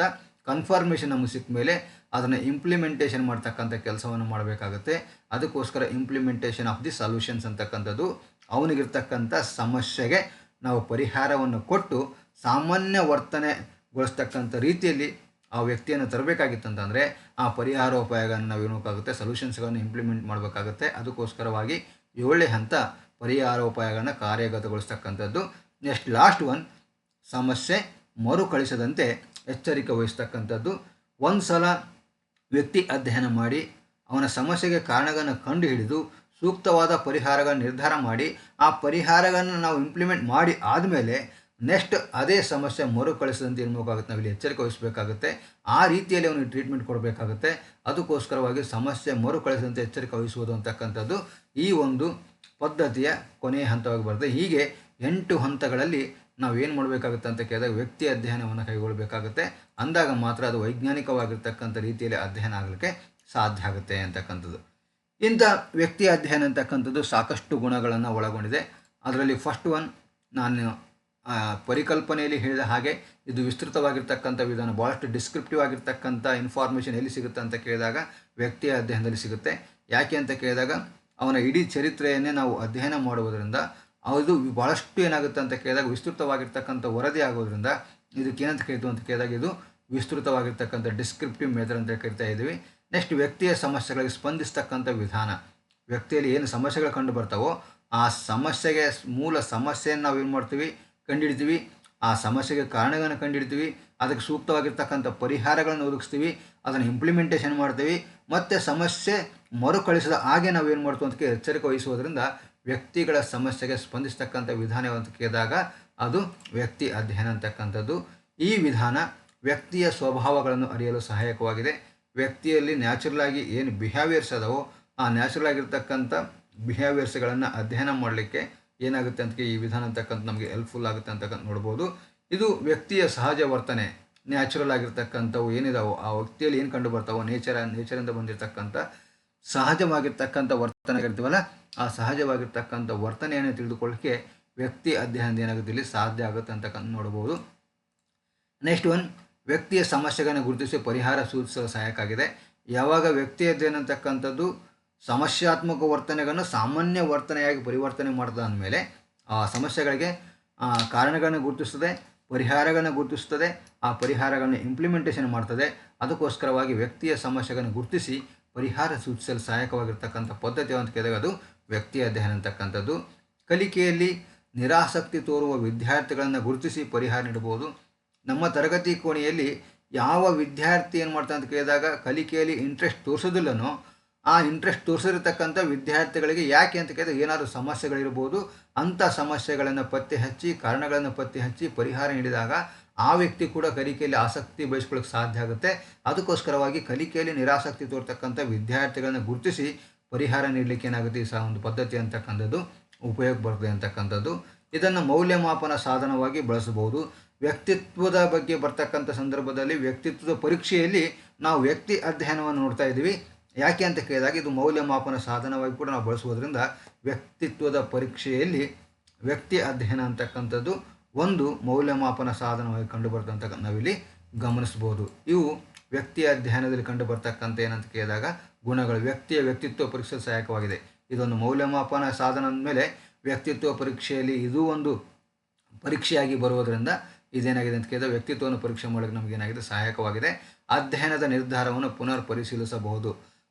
ಕನ್ಫರ್ಮೇಷನ್ ನಮಗೆ ಸಿಕ್ಕ ಮೇಲೆ ಅದನ್ನು ಇಂಪ್ಲಿಮೆಂಟೇಷನ್ ಮಾಡ್ತಕ್ಕಂಥ ಕೆಲಸವನ್ನು ಮಾಡಬೇಕಾಗುತ್ತೆ. ಅದಕ್ಕೋಸ್ಕರ ಇಂಪ್ಲಿಮೆಂಟೇಷನ್ ಆಫ್ ದಿ ಸೊಲ್ಯೂಷನ್ಸ್ ಅಂತಕ್ಕಂಥದ್ದು, ಅವನಿಗಿರ್ತಕ್ಕಂಥ ಸಮಸ್ಯೆಗೆ ನಾವು ಪರಿಹಾರವನ್ನು ಕೊಟ್ಟು ಸಾಮಾನ್ಯ ವರ್ತನೆಗೊಳಿಸ್ತಕ್ಕಂಥ ರೀತಿಯಲ್ಲಿ ಆ ವ್ಯಕ್ತಿಯನ್ನು ತರಬೇಕಾಗಿತ್ತಂತಂದರೆ ಆ ಪರಿಹಾರೋಪಾಯಗಳನ್ನು ನಾವು ಏನೋಕ್ಕಾಗುತ್ತೆ ಸೊಲ್ಯೂಷನ್ಸ್ಗಳನ್ನು ಇಂಪ್ಲಿಮೆಂಟ್ ಮಾಡಬೇಕಾಗುತ್ತೆ. ಅದಕ್ಕೋಸ್ಕರವಾಗಿ 7ನೇ ಹಂತ ಪರಿಹಾರೋಪಾಯಗಳನ್ನು ಕಾರ್ಯಗತಗೊಳಿಸ್ತಕ್ಕಂಥದ್ದು. ನೆಕ್ಸ್ಟ್ ಲಾಸ್ಟ್ ಒನ್, ಸಮಸ್ಯೆ ಮರುಕಳಿಸದಂತೆ ಎಚ್ಚರಿಕೆ ವಹಿಸ್ತಕ್ಕಂಥದ್ದು. ಒಂದು ಸಲ ವ್ಯಕ್ತಿ ಅಧ್ಯಯನ ಮಾಡಿ ಅವನ ಸಮಸ್ಯೆಗೆ ಕಾರಣಗಳನ್ನು ಕಂಡುಹಿಡಿದು ಸೂಕ್ತವಾದ ಪರಿಹಾರಗಳನ್ನು ನಿರ್ಧಾರ ಮಾಡಿ ಆ ಪರಿಹಾರಗಳನ್ನು ನಾವು ಇಂಪ್ಲಿಮೆಂಟ್ ಮಾಡಿ ಆದಮೇಲೆ ನೆಕ್ಸ್ಟ್ ಅದೇ ಸಮಸ್ಯೆ ಮರುಕಳಿಸದಂತೆ ಇರಬೇಕಾಗುತ್ತೆ, ನಾವಿಲ್ಲಿ ಎಚ್ಚರಿಕೆ ವಹಿಸಬೇಕಾಗುತ್ತೆ. ಆ ರೀತಿಯಲ್ಲಿ ಅವನಿಗೆ ಟ್ರೀಟ್ಮೆಂಟ್ ಕೊಡಬೇಕಾಗುತ್ತೆ. ಅದಕ್ಕೋಸ್ಕರವಾಗಿ ಸಮಸ್ಯೆ ಮರುಕಳಿಸದಂತೆ ಎಚ್ಚರಿಕೆ ವಹಿಸುವುದು ಅಂತಕ್ಕಂಥದ್ದು ಈ ಒಂದು ಪದ್ಧತಿಯ ಕೊನೆಯ ಹಂತವಾಗಿ ಬರುತ್ತೆ. ಹೀಗೆ 8 ಹಂತಗಳಲ್ಲಿ ನಾವು ಏನು ಮಾಡಬೇಕಾಗುತ್ತೆ ಅಂತ ಕೇಳಿದಾಗ ವ್ಯಕ್ತಿ ಅಧ್ಯಯನವನ್ನು ಕೈಗೊಳ್ಳಬೇಕಾಗುತ್ತೆ. ಅಂದಾಗ ಮಾತ್ರ ಅದು ವೈಜ್ಞಾನಿಕವಾಗಿರ್ತಕ್ಕಂಥ ರೀತಿಯಲ್ಲಿ ಅಧ್ಯಯನ ಆಗಲಿಕ್ಕೆ ಸಾಧ್ಯ ಆಗುತ್ತೆ ಅಂತಕ್ಕಂಥದ್ದು. ಇಂಥ ವ್ಯಕ್ತಿ ಅಧ್ಯಯನ ಅಂತಕ್ಕಂಥದ್ದು ಸಾಕಷ್ಟು ಗುಣಗಳನ್ನು ಒಳಗೊಂಡಿದೆ. ಅದರಲ್ಲಿ ಫಸ್ಟ್ ಒನ್, ನಾನು ಪರಿಕಲ್ಪನೆಯಲ್ಲಿ ಹೇಳಿದ ಹಾಗೆ ಇದು ವಿಸ್ತೃತವಾಗಿರ್ತಕ್ಕಂಥ ವಿಧಾನ, ಭಾಳಷ್ಟು ಡಿಸ್ಕ್ರಿಪ್ಟಿವ್ ಆಗಿರ್ತಕ್ಕಂಥ ಇನ್ಫಾರ್ಮೇಷನ್ ಎಲ್ಲಿ ಸಿಗುತ್ತೆ ಅಂತ ಕೇಳಿದಾಗ ವ್ಯಕ್ತಿಯ ಅಧ್ಯಯನದಲ್ಲಿ ಸಿಗುತ್ತೆ. ಯಾಕೆ ಅಂತ ಕೇಳಿದಾಗ ಅವನ ಇಡೀ ಚರಿತ್ರೆಯನ್ನೇ ನಾವು ಅಧ್ಯಯನ ಮಾಡುವುದರಿಂದ ಅದು ಭಾಳಷ್ಟು ಏನಾಗುತ್ತೆ ಅಂತ ಕೇಳಿದಾಗ ವಿಸ್ತೃತವಾಗಿರ್ತಕ್ಕಂಥ ವರದಿ ಆಗೋದ್ರಿಂದ ಇದಕ್ಕೇನಂತ ಕೇಳ್ತು ಅಂತ ಕೇಳಿದಾಗ ಇದು ವಿಸ್ತೃತವಾಗಿರ್ತಕ್ಕಂಥ ಡಿಸ್ಕ್ರಿಪ್ಟಿವ್ ಮೆಥಡ್ ಅಂತ ಕರಿತಾ ಇದ್ದೀವಿ. ನೆಕ್ಸ್ಟ್ ವ್ಯಕ್ತಿಯ ಸಮಸ್ಯೆಗಳಿಗೆ ಸ್ಪಂದಿಸ್ತಕ್ಕಂಥ ವಿಧಾನ, ವ್ಯಕ್ತಿಯಲ್ಲಿ ಏನು ಸಮಸ್ಯೆಗಳು ಕಂಡು ಬರ್ತಾವೋ ಆ ಸಮಸ್ಯೆಗೆ ಮೂಲ ಸಮಸ್ಯೆಯನ್ನು ನಾವು ಏನು ಮಾಡ್ತೀವಿ ಕಂಡುಹಿಡ್ತೀವಿ, ಆ ಸಮಸ್ಯೆಗೆ ಕಾರಣಗಳನ್ನು ಕಂಡುಹಿಡ್ತೀವಿ, ಅದಕ್ಕೆ ಸೂಕ್ತವಾಗಿರ್ತಕ್ಕಂಥ ಪರಿಹಾರಗಳನ್ನು ಒದಗಿಸ್ತೀವಿ, ಅದನ್ನು ಇಂಪ್ಲಿಮೆಂಟೇಷನ್ ಮಾಡ್ತೀವಿ, ಮತ್ತು ಸಮಸ್ಯೆ ಮರುಕಳಿಸಿದ ಹಾಗೆ ನಾವು ಏನು ಮಾಡ್ತೀವಿ ಅಂತ ಎಚ್ಚರಿಕೆ ವಹಿಸುವುದರಿಂದ ವ್ಯಕ್ತಿಗಳ ಸಮಸ್ಯೆಗೆ ಸ್ಪಂದಿಸ್ತಕ್ಕಂಥ ವಿಧಾನ ಅಂತ ಕೇಳಿದಾಗ ಅದು ವ್ಯಕ್ತಿ ಅಧ್ಯಯನ ಅಂತಕ್ಕಂಥದ್ದು. ಈ ವಿಧಾನ ವ್ಯಕ್ತಿಯ ಸ್ವಭಾವಗಳನ್ನು ಅರಿಯಲು ಸಹಾಯಕವಾಗಿದೆ. ವ್ಯಕ್ತಿಯಲ್ಲಿ ನ್ಯಾಚುರಲ್ ಆಗಿ ಏನು ಬಿಹೇವಿಯರ್ಸ್ ಅದಾವೋ ಆ ನ್ಯಾಚುರಲ್ ಆಗಿರ್ತಕ್ಕಂಥ ಬಿಹೇವಿಯರ್ಸ್ಗಳನ್ನು ಅಧ್ಯಯನ ಮಾಡಲಿಕ್ಕೆ ಏನಾಗುತ್ತೆ ಅಂತ ಈ ವಿಧಾನ ಅಂತಕ್ಕಂಥ ನಮಗೆ ಹೆಲ್ಪ್ಫುಲ್ ಆಗುತ್ತೆ ಅಂತಕ್ಕಂಥ ನೋಡ್ಬೋದು. ಇದು ವ್ಯಕ್ತಿಯ ಸಹಜ ವರ್ತನೆ, ನ್ಯಾಚುರಲ್ ಆಗಿರ್ತಕ್ಕಂಥವು ಏನಿದಾವೋ ಆ ವ್ಯಕ್ತಿಯಲ್ಲಿ ಏನು ಕಂಡು ಬರ್ತಾವೋ ನೇಚರಿಂದ ಬಂದಿರತಕ್ಕಂಥ ಸಹಜವಾಗಿರ್ತಕ್ಕಂಥ ವರ್ತನೆ ಇರ್ತೀವಲ್ಲ, ಆ ಸಹಜವಾಗಿರ್ತಕ್ಕಂಥ ವರ್ತನೆಯನ್ನು ತಿಳಿದುಕೊಳ್ಳಿಕ್ಕೆ ವ್ಯಕ್ತಿ ಅಧ್ಯಯನದಿಂದ ಏನಾಗುತ್ತೆ ಇಲ್ಲಿ ಸಾಧ್ಯ ಆಗುತ್ತೆ ಅಂತಕ್ಕಂಥ ನೋಡ್ಬೋದು. ನೆಕ್ಸ್ಟ್ ಒನ್, ವ್ಯಕ್ತಿಯ ಸಮಸ್ಯೆಗಳನ್ನು ಗುರುತಿಸಿ ಪರಿಹಾರ ಸೂಚಿಸಲು ಸಹಾಯಕ ಆಗಿದೆ. ಯಾವಾಗ ವ್ಯಕ್ತಿ ಅಧ್ಯಯನ ಅಂತಕ್ಕಂಥದ್ದು ಸಮಸ್ಯಾತ್ಮಕ ವರ್ತನೆಗಳನ್ನು ಸಾಮಾನ್ಯ ವರ್ತನೆಯಾಗಿ ಪರಿವರ್ತನೆ ಮಾಡ್ತದೆ ಅಂದಮೇಲೆ ಆ ಸಮಸ್ಯೆಗಳಿಗೆ ಕಾರಣಗಳನ್ನು ಗುರುತಿಸ್ತದೆ, ಪರಿಹಾರಗಳನ್ನು ಗುರುತಿಸ್ತದೆ, ಆ ಪರಿಹಾರಗಳನ್ನು ಇಂಪ್ಲಿಮೆಂಟೇಷನ್ ಮಾಡ್ತದೆ. ಅದಕ್ಕೋಸ್ಕರವಾಗಿ ವ್ಯಕ್ತಿಯ ಸಮಸ್ಯೆಗಳನ್ನು ಗುರುತಿಸಿ ಪರಿಹಾರ ಸೂಚಿಸಲು ಸಹಾಯಕವಾಗಿರ್ತಕ್ಕಂಥ ಪದ್ಧತಿ ಅಂತ ಕೇಳಿದಾಗ ಅದು ವ್ಯಕ್ತಿ ಅಧ್ಯಯನ ಅಂತಕ್ಕಂಥದ್ದು. ಕಲಿಕೆಯಲ್ಲಿ ನಿರಾಸಕ್ತಿ ತೋರುವ ವಿದ್ಯಾರ್ಥಿಗಳನ್ನು ಗುರುತಿಸಿ ಪರಿಹಾರ ನೀಡಬಹುದು. ನಮ್ಮ ತರಗತಿ ಕೋಣೆಯಲ್ಲಿ ಯಾವ ವಿದ್ಯಾರ್ಥಿ ಏನು ಮಾಡ್ತಾನೆ ಅಂತ ಕೇಳಿದಾಗ ಕಲಿಕೆಯಲ್ಲಿ ಇಂಟ್ರೆಸ್ಟ್ ತೋರಿಸೋದಿಲ್ಲನೋ ಆ ಇಂಟ್ರೆಸ್ಟ್ ತೋರಿಸಿರ್ತಕ್ಕಂಥ ವಿದ್ಯಾರ್ಥಿಗಳಿಗೆ ಯಾಕೆ ಅಂತ ಕೇಳಿದಾಗ ಏನಾದರೂ ಸಮಸ್ಯೆಗಳಿರ್ಬೋದು, ಅಂಥ ಸಮಸ್ಯೆಗಳನ್ನು ಪತ್ತೆ ಹಚ್ಚಿ ಕಾರಣಗಳನ್ನು ಪತ್ತೆ ಹಚ್ಚಿ ಪರಿಹಾರ ನೀಡಿದಾಗ ಆ ವ್ಯಕ್ತಿ ಕೂಡ ಕಲಿಕೆಯಲ್ಲಿ ಆಸಕ್ತಿ ಬೆಳೆಸ್ಕೊಳ್ಳೋಕ್ಕೆ ಸಾಧ್ಯ ಆಗುತ್ತೆ. ಅದಕ್ಕೋಸ್ಕರವಾಗಿ ಕಲಿಕೆಯಲ್ಲಿ ನಿರಾಸಕ್ತಿ ತೋರ್ತಕ್ಕಂಥ ವಿದ್ಯಾರ್ಥಿಗಳನ್ನು ಗುರುತಿಸಿ ಪರಿಹಾರ ನೀಡಲಿಕ್ಕೆ ಏನಾಗುತ್ತೆ ಈ ಒಂದು ಪದ್ಧತಿ ಅಂತಕ್ಕಂಥದ್ದು ಉಪಯೋಗ ಬರ್ತದೆ ಅಂತಕ್ಕಂಥದ್ದು. ಇದನ್ನು ಮೌಲ್ಯಮಾಪನ ಸಾಧನವಾಗಿ ಬಳಸಬಹುದು. ವ್ಯಕ್ತಿತ್ವದ ಬಗ್ಗೆ ಬರ್ತಕ್ಕಂಥ ಸಂದರ್ಭದಲ್ಲಿ ವ್ಯಕ್ತಿತ್ವದ ಪರೀಕ್ಷೆಯಲ್ಲಿ ನಾವು ವ್ಯಕ್ತಿ ಅಧ್ಯಯನವನ್ನು ನೋಡ್ತಾ ಇದ್ದೀವಿ. ಯಾಕೆ ಅಂತ ಕೇಳಿದಾಗ ಇದು ಮೌಲ್ಯಮಾಪನ ಸಾಧನವಾಗಿ ಕೂಡ ನಾವು ಬಳಸುವುದರಿಂದ ವ್ಯಕ್ತಿತ್ವದ ಪರೀಕ್ಷೆಯಲ್ಲಿ ವ್ಯಕ್ತಿ ಅಧ್ಯಯನ ಅಂತಕ್ಕಂಥದ್ದು ಒಂದು ಮೌಲ್ಯಮಾಪನ ಸಾಧನವಾಗಿ ಕಂಡುಬರ್ತದೆ ಅಂತ ನಾವಿಲ್ಲಿ ಗಮನಿಸ್ಬೋದು. ಇವು ವ್ಯಕ್ತಿ ಅಧ್ಯಯನದಲ್ಲಿ ಕಂಡು ಬರ್ತಕ್ಕಂಥ ಏನಂತ ಕೇಳಿದಾಗ ಗುಣಗಳು ವ್ಯಕ್ತಿಯ ವ್ಯಕ್ತಿತ್ವ ಪರೀಕ್ಷೆ ಸಹಾಯಕವಾಗಿದೆ. ಇದೊಂದು ಮೌಲ್ಯಮಾಪನ ಸಾಧನ ಅಂದಮೇಲೆ ವ್ಯಕ್ತಿತ್ವ ಪರೀಕ್ಷೆಯಲ್ಲಿ ಇದು ಒಂದು ಪರೀಕ್ಷೆಯಾಗಿ ಬರುವುದರಿಂದ ಇದೇನಾಗಿದೆ ಅಂತ ಕೇಳಿದಾಗ ವ್ಯಕ್ತಿತ್ವವನ್ನು ಪರೀಕ್ಷೆ ಮಾಡೋಕ್ಕೆ ನಮಗೇನಾಗಿದೆ ಸಹಾಯಕವಾಗಿದೆ. ಅಧ್ಯಯನದ ನಿರ್ಧಾರವನ್ನು ಪುನರ್ ಪರಿಶೀಲಿಸಬಹುದು.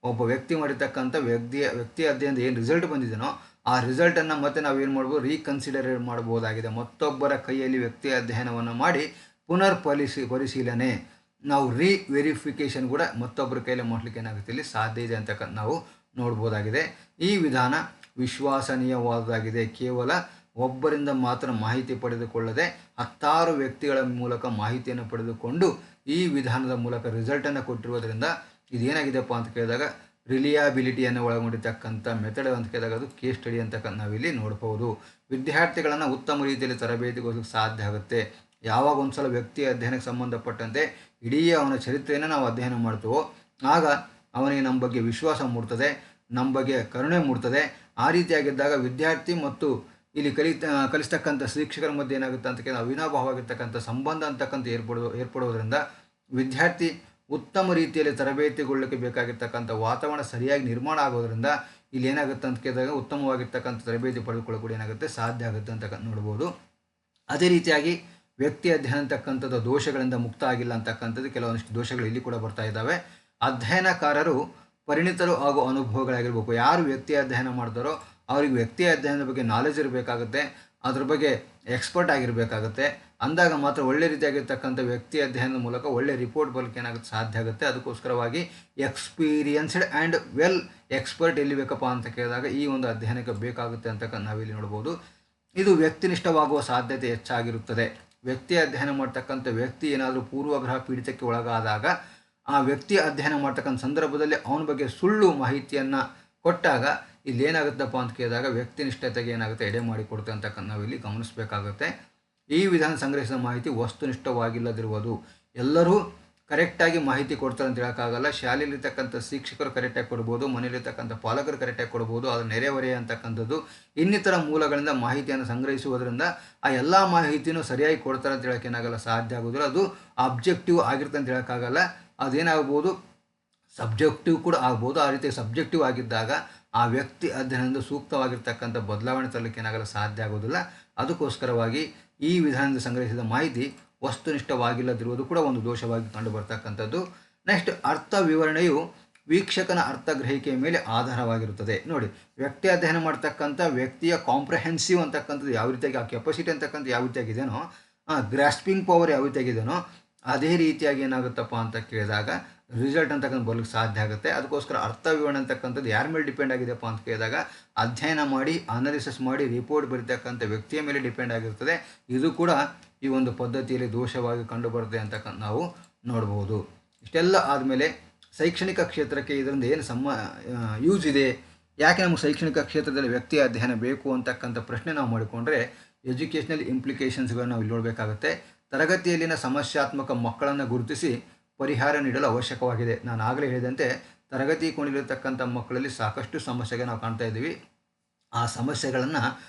ಒಬ್ಬ ವ್ಯಕ್ತಿ ಮಾಡಿರ್ತಕ್ಕಂಥ ವ್ಯಕ್ತಿ ಅಧ್ಯಯನದ ಏನು ರಿಸಲ್ಟ್ ಬಂದಿದೆಯೋ ಆ ರಿಸಲ್ಟನ್ನು ಮತ್ತೆ ನಾವೇನು ಮಾಡ್ಬೋದು, ರೀಕನ್ಸಿಡರ್ ಮಾಡ್ಬೋದಾಗಿದೆ. ಮತ್ತೊಬ್ಬರ ಕೈಯಲ್ಲಿ ವ್ಯಕ್ತಿ ಅಧ್ಯಯನವನ್ನು ಮಾಡಿ ಪುನರ್ ಪರಿಶೀಲನೆ ನಾವು ವೆರಿಫಿಕೇಷನ್ ಕೂಡ ಮತ್ತೊಬ್ಬರ ಕೈಯಲ್ಲಿ ಮಾಡಲಿಕ್ಕೆ ಏನಾಗುತ್ತೆ ಇಲ್ಲಿ ಸಾಧ್ಯ ಇದೆ ಅಂತಕ್ಕಂಥ ನಾವು ನೋಡ್ಬೋದಾಗಿದೆ. ಈ ವಿಧಾನ ವಿಶ್ವಾಸನೀಯವಾದಾಗಿದೆ. ಕೇವಲ ಒಬ್ಬರಿಂದ ಮಾತ್ರ ಮಾಹಿತಿ ಪಡೆದುಕೊಳ್ಳದೆ 10 ವ್ಯಕ್ತಿಗಳ ಮೂಲಕ ಮಾಹಿತಿಯನ್ನು ಪಡೆದುಕೊಂಡು ಈ ವಿಧಾನದ ಮೂಲಕ ರಿಸಲ್ಟನ್ನು ಕೊಟ್ಟಿರುವುದರಿಂದ ಇದೇನಾಗಿದೆಪ್ಪ ಅಂತ ಕೇಳಿದಾಗ ರಿಲಿಯಾಬಿಲಿಟಿಯನ್ನು ಒಳಗೊಂಡಿರ್ತಕ್ಕಂಥ ಮೆಥಡ್ ಅಂತ ಕೇಳಿದಾಗ ಅದು ಕೇಸ್ ಸ್ಟಡಿ ಅಂತಕ್ಕಂಥ ನಾವಿಲ್ಲಿ ನೋಡ್ಬೋದು. ವಿದ್ಯಾರ್ಥಿಗಳನ್ನು ಉತ್ತಮ ರೀತಿಯಲ್ಲಿ ತರಬೇತಿಗೊಳಿಸೋಕ್ಕೆ ಸಾಧ್ಯ ಆಗುತ್ತೆ. ಯಾವಾಗ ಒಂದು ಸಲ ವ್ಯಕ್ತಿ ಅಧ್ಯಯನಕ್ಕೆ ಸಂಬಂಧಪಟ್ಟಂತೆ ಇಡೀ ಅವನ ಚರಿತ್ರೆಯನ್ನು ನಾವು ಅಧ್ಯಯನ ಮಾಡ್ತೀವೋ ಆಗ ಅವನಿಗೆ ನಮ್ಮ ಬಗ್ಗೆ ವಿಶ್ವಾಸ ಮೂಡ್ತದೆ, ನಮ್ಮ ಬಗ್ಗೆ ಕರುಣೆ ಮೂಡ್ತದೆ. ಆ ರೀತಿಯಾಗಿದ್ದಾಗ ವಿದ್ಯಾರ್ಥಿ ಮತ್ತು ಇಲ್ಲಿ ಕಲಿಸ್ತಕ್ಕಂಥ ಶಿಕ್ಷಕರ ಮಧ್ಯೆ ಏನಾಗುತ್ತೆ ಅಂತ ಕೇಳಿದ್ರೆ ಅವಿನಾಭಾವವಾಗಿರ್ತಕ್ಕಂಥ ಸಂಬಂಧ ಅಂತಕ್ಕಂಥ ಏರ್ಪಡುವುದರಿಂದ ವಿದ್ಯಾರ್ಥಿ ಉತ್ತಮ ರೀತಿಯಲ್ಲಿ ತರಬೇತಿಗೊಳ್ಳಲಿಕ್ಕೆ ಬೇಕಾಗಿರ್ತಕ್ಕಂಥ ವಾತಾವರಣ ಸರಿಯಾಗಿ ನಿರ್ಮಾಣ ಆಗೋದ್ರಿಂದ ಇಲ್ಲಿ ಏನಾಗುತ್ತೆ ಅಂತ ಕೇಳಿದಾಗ ಉತ್ತಮವಾಗಿರ್ತಕ್ಕಂಥ ತರಬೇತಿ ಪಡೆದುಕೊಳ್ಳೋ ಕೂಡ ಏನಾಗುತ್ತೆ ಸಾಧ್ಯ ಆಗುತ್ತೆ ಅಂತ ನೋಡ್ಬೋದು. ಅದೇ ರೀತಿಯಾಗಿ ವ್ಯಕ್ತಿ ಅಧ್ಯಯನ ಅಂತಕ್ಕಂಥದ್ದು ದೋಷಗಳಿಂದ ಮುಕ್ತ ಆಗಿಲ್ಲ ಅಂತಕ್ಕಂಥದ್ದು ಕೆಲವೊಂದಿಷ್ಟು ದೋಷಗಳು ಇಲ್ಲಿ ಕೂಡ ಬರ್ತಾ ಇದ್ದಾವೆ. ಅಧ್ಯಯನಕಾರರು ಪರಿಣಿತರು ಹಾಗೂ ಅನುಭವಗಳಾಗಿರ್ಬೇಕು. ಯಾರು ವ್ಯಕ್ತಿ ಅಧ್ಯಯನ ಮಾಡ್ತಾರೋ ಅವ್ರಿಗೆ ವ್ಯಕ್ತಿ ಅಧ್ಯಯನದ ಬಗ್ಗೆ ನಾಲೆಜ್ ಇರಬೇಕಾಗುತ್ತೆ, ಅದ್ರ ಬಗ್ಗೆ ಎಕ್ಸ್ಪರ್ಟ್ ಆಗಿರಬೇಕಾಗುತ್ತೆ. ಅಂದಾಗ ಮಾತ್ರ ಒಳ್ಳೆ ರೀತಿಯಾಗಿರ್ತಕ್ಕಂಥ ವ್ಯಕ್ತಿ ಅಧ್ಯಯನದ ಮೂಲಕ ಒಳ್ಳೆ ರಿಪೋರ್ಟ್ ಬರಲಿಕ್ಕೆ ಏನಾಗುತ್ತೆ ಸಾಧ್ಯ ಆಗುತ್ತೆ. ಅದಕ್ಕೋಸ್ಕರವಾಗಿ ಎಕ್ಸ್ಪೀರಿಯನ್ಸ್ಡ್ ಆ್ಯಂಡ್ ವೆಲ್ ಎಕ್ಸ್ಪರ್ಟ್ ಎಲ್ಲಿ ಬೇಕಪ್ಪ ಅಂತ ಕೇಳಿದಾಗ ಈ ಒಂದು ಅಧ್ಯಯನಕ್ಕೆ ಬೇಕಾಗುತ್ತೆ ಅಂತಕ್ಕಂಥ ನಾವಿಲ್ಲಿ ನೋಡ್ಬೋದು. ಇದು ವ್ಯಕ್ತಿನಿಷ್ಠವಾಗುವ ಸಾಧ್ಯತೆ ಹೆಚ್ಚಾಗಿರುತ್ತದೆ. ವ್ಯಕ್ತಿ ಅಧ್ಯಯನ ಮಾಡ್ತಕ್ಕಂಥ ವ್ಯಕ್ತಿ ಏನಾದರೂ ಪೂರ್ವಗ್ರಹ ಪೀಡಿತಕ್ಕೆ ಒಳಗಾದಾಗ ಆ ವ್ಯಕ್ತಿ ಅಧ್ಯಯನ ಮಾಡ್ತಕ್ಕಂಥ ಸಂದರ್ಭದಲ್ಲಿ ಅವನ ಬಗ್ಗೆ ಸುಳ್ಳು ಮಾಹಿತಿಯನ್ನು ಕೊಟ್ಟಾಗ ಇಲ್ಲಿ ಏನಾಗುತ್ತಪ್ಪ ಅಂತ ಕೇಳಿದಾಗ ವ್ಯಕ್ತಿನಿಷ್ಠತೆಗೆ ಏನಾಗುತ್ತೆ ಎಡೆ ಮಾಡಿಕೊಡುತ್ತೆ ಅಂತಕ್ಕಂಥ ನಾವಿಲ್ಲಿ ಗಮನಿಸಬೇಕಾಗುತ್ತೆ. ಈ ವಿಧಾನ ಸಂಗ್ರಹಿಸಿದ ಮಾಹಿತಿ ವಸ್ತುನಿಷ್ಠವಾಗಿಲ್ಲದಿರುವುದು. ಎಲ್ಲರೂ ಕರೆಕ್ಟಾಗಿ ಮಾಹಿತಿ ಕೊಡ್ತಾರೆ ಅಂತ ಹೇಳೋಕ್ಕಾಗಲ್ಲ. ಶಾಲೆಯಲ್ಲಿರ್ತಕ್ಕಂಥ ಶಿಕ್ಷಕರು ಕರೆಕ್ಟಾಗಿ ಕೊಡ್ಬೋದು, ಮನೆಯಲ್ಲಿರ್ತಕ್ಕಂಥ ಪಾಲಕರು ಕರೆಕ್ಟಾಗಿ ಕೊಡ್ಬೋದು, ಅದರ ನೆರೆಹೊರೆ ಅಂತಕ್ಕಂಥದ್ದು ಇನ್ನಿತರ ಮೂಲಗಳಿಂದ ಮಾಹಿತಿಯನ್ನು ಸಂಗ್ರಹಿಸುವುದರಿಂದ ಆ ಎಲ್ಲ ಮಾಹಿತಿನೂ ಸರಿಯಾಗಿ ಕೊಡ್ತಾರೆ ಅಂತ ಹೇಳೋಕ್ಕೆ ಏನಾಗಲ್ಲ ಸಾಧ್ಯ ಆಗೋದಿಲ್ಲ. ಅದು ಆಬ್ಜೆಕ್ಟಿವ್ ಆಗಿರುತ್ತೆ ಅಂತ ಹೇಳೋಕ್ಕಾಗಲ್ಲ. ಅದೇನಾಗ್ಬೋದು ಸಬ್ಜೆಕ್ಟಿವ್ ಕೂಡ ಆಗ್ಬೋದು. ಆ ರೀತಿ ಸಬ್ಜೆಕ್ಟಿವ್ ಆಗಿದ್ದಾಗ ಆ ವ್ಯಕ್ತಿ ಅಧ್ಯಯನದಿಂದ ಸೂಕ್ತವಾಗಿರ್ತಕ್ಕಂಥ ಬದಲಾವಣೆ ತರಲಿಕ್ಕೆ ಏನಾಗಲ್ಲ ಸಾಧ್ಯ ಆಗೋದಿಲ್ಲ. ಅದಕ್ಕೋಸ್ಕರವಾಗಿ ಈ ವಿಧಾನದಿಂದ ಸಂಗ್ರಹಿಸಿದ ಮಾಹಿತಿ ವಸ್ತುನಿಷ್ಠವಾಗಿಲ್ಲದಿರುವುದು ಕೂಡ ಒಂದು ದೋಷವಾಗಿ ಕಂಡು ಬರ್ತಕ್ಕಂಥದ್ದು. ನೆಕ್ಸ್ಟ್, ಅರ್ಥ ವಿವರಣೆಯು ವೀಕ್ಷಕನ ಅರ್ಥ ಗ್ರಹಿಕೆಯ ಮೇಲೆ ಆಧಾರವಾಗಿರುತ್ತದೆ. ನೋಡಿ, ವ್ಯಕ್ತಿ ಅಧ್ಯಯನ ಮಾಡ್ತಕ್ಕಂಥ ವ್ಯಕ್ತಿಯ ಕಾಂಪ್ರಹೆನ್ಸಿವ್ ಅಂತಕ್ಕಂಥದ್ದು ಯಾವ ರೀತಿಯಾಗಿ, ಆ ಕೆಪಾಸಿಟಿ ಅಂತಕ್ಕಂಥ ಯಾವ ರೀತಿಯಾಗಿದೆಯೋ, ಗ್ರಾಸ್ಪಿಂಗ್ ಪವರ್ ಯಾವ ರೀತಿಯಾಗಿದೆಯೋ ಅದೇ ರೀತಿಯಾಗಿ ಏನಾಗುತ್ತಪ್ಪ ಅಂತ ಕೇಳಿದಾಗ ರಿಸಲ್ಟ್ ಅಂತಕ್ಕಂಥ ಬರಲಿಕ್ಕೆ ಸಾಧ್ಯ ಆಗುತ್ತೆ. ಅದಕ್ಕೋಸ್ಕರ ಅರ್ಥ ವಿವರಣೆ ಅಂತಕ್ಕಂಥದ್ದು ಯಾರ ಮೇಲೆ ಡಿಪೆಂಡ್ ಆಗಿದೆಯಪ್ಪ ಅಂತ ಕೇಳಿದಾಗ ಅಧ್ಯಯನ ಮಾಡಿ ಅನಾಲಿಸಿಸ್ ಮಾಡಿ ರಿಪೋರ್ಟ್ ಬರೀತಕ್ಕಂಥ ವ್ಯಕ್ತಿಯ ಮೇಲೆ ಡಿಪೆಂಡ್ ಆಗಿರ್ತದೆ. ಇದು ಕೂಡ ಈ ಒಂದು ಪದ್ಧತಿಯಲ್ಲಿ ದೋಷವಾಗಿ ಕಂಡುಬರುತ್ತೆ ಅಂತಕ್ಕಂಥ ನಾವು ನೋಡ್ಬೋದು. ಇಷ್ಟೆಲ್ಲ ಆದಮೇಲೆ ಶೈಕ್ಷಣಿಕ ಕ್ಷೇತ್ರಕ್ಕೆ ಇದರಿಂದ ಏನು ಯೂಸ್ ಇದೆ, ಯಾಕೆ ನಮಗೆ ಶೈಕ್ಷಣಿಕ ಕ್ಷೇತ್ರದಲ್ಲಿ ವ್ಯಕ್ತಿ ಅಧ್ಯಯನ ಬೇಕು ಅಂತಕ್ಕಂಥ ಪ್ರಶ್ನೆ ನಾವು ಮಾಡಿಕೊಂಡ್ರೆ ಎಜುಕೇಷನಲ್ ಇಂಪ್ಲಿಕೇಶನ್ಸ್ಗಳನ್ನು ನಾವು ಇಲ್ಲಿ ನೋಡಬೇಕಾಗುತ್ತೆ. ತರಗತಿಯಲ್ಲಿನ ಸಮಸ್ಯಾತ್ಮಕ ಮಕ್ಕಳನ್ನು ಗುರುತಿಸಿ ಪರಿಹಾರ ನೀಡಲು ಅವಶ್ಯಕವಾಗಿದೆ. ನಾನು ಆಗಲೇ ಹೇಳಿದಂತೆ ತರಗತಿ ಕೊಂಡಿರತಕ್ಕಂಥ ಮಕ್ಕಳಲ್ಲಿ ಸಾಕಷ್ಟು ಸಮಸ್ಯೆಗೆ ನಾವು ಕಾಣ್ತಾ ಇದ್ದೀವಿ. ಆ ಸಮಸ್ಯೆಗಳನ್ನು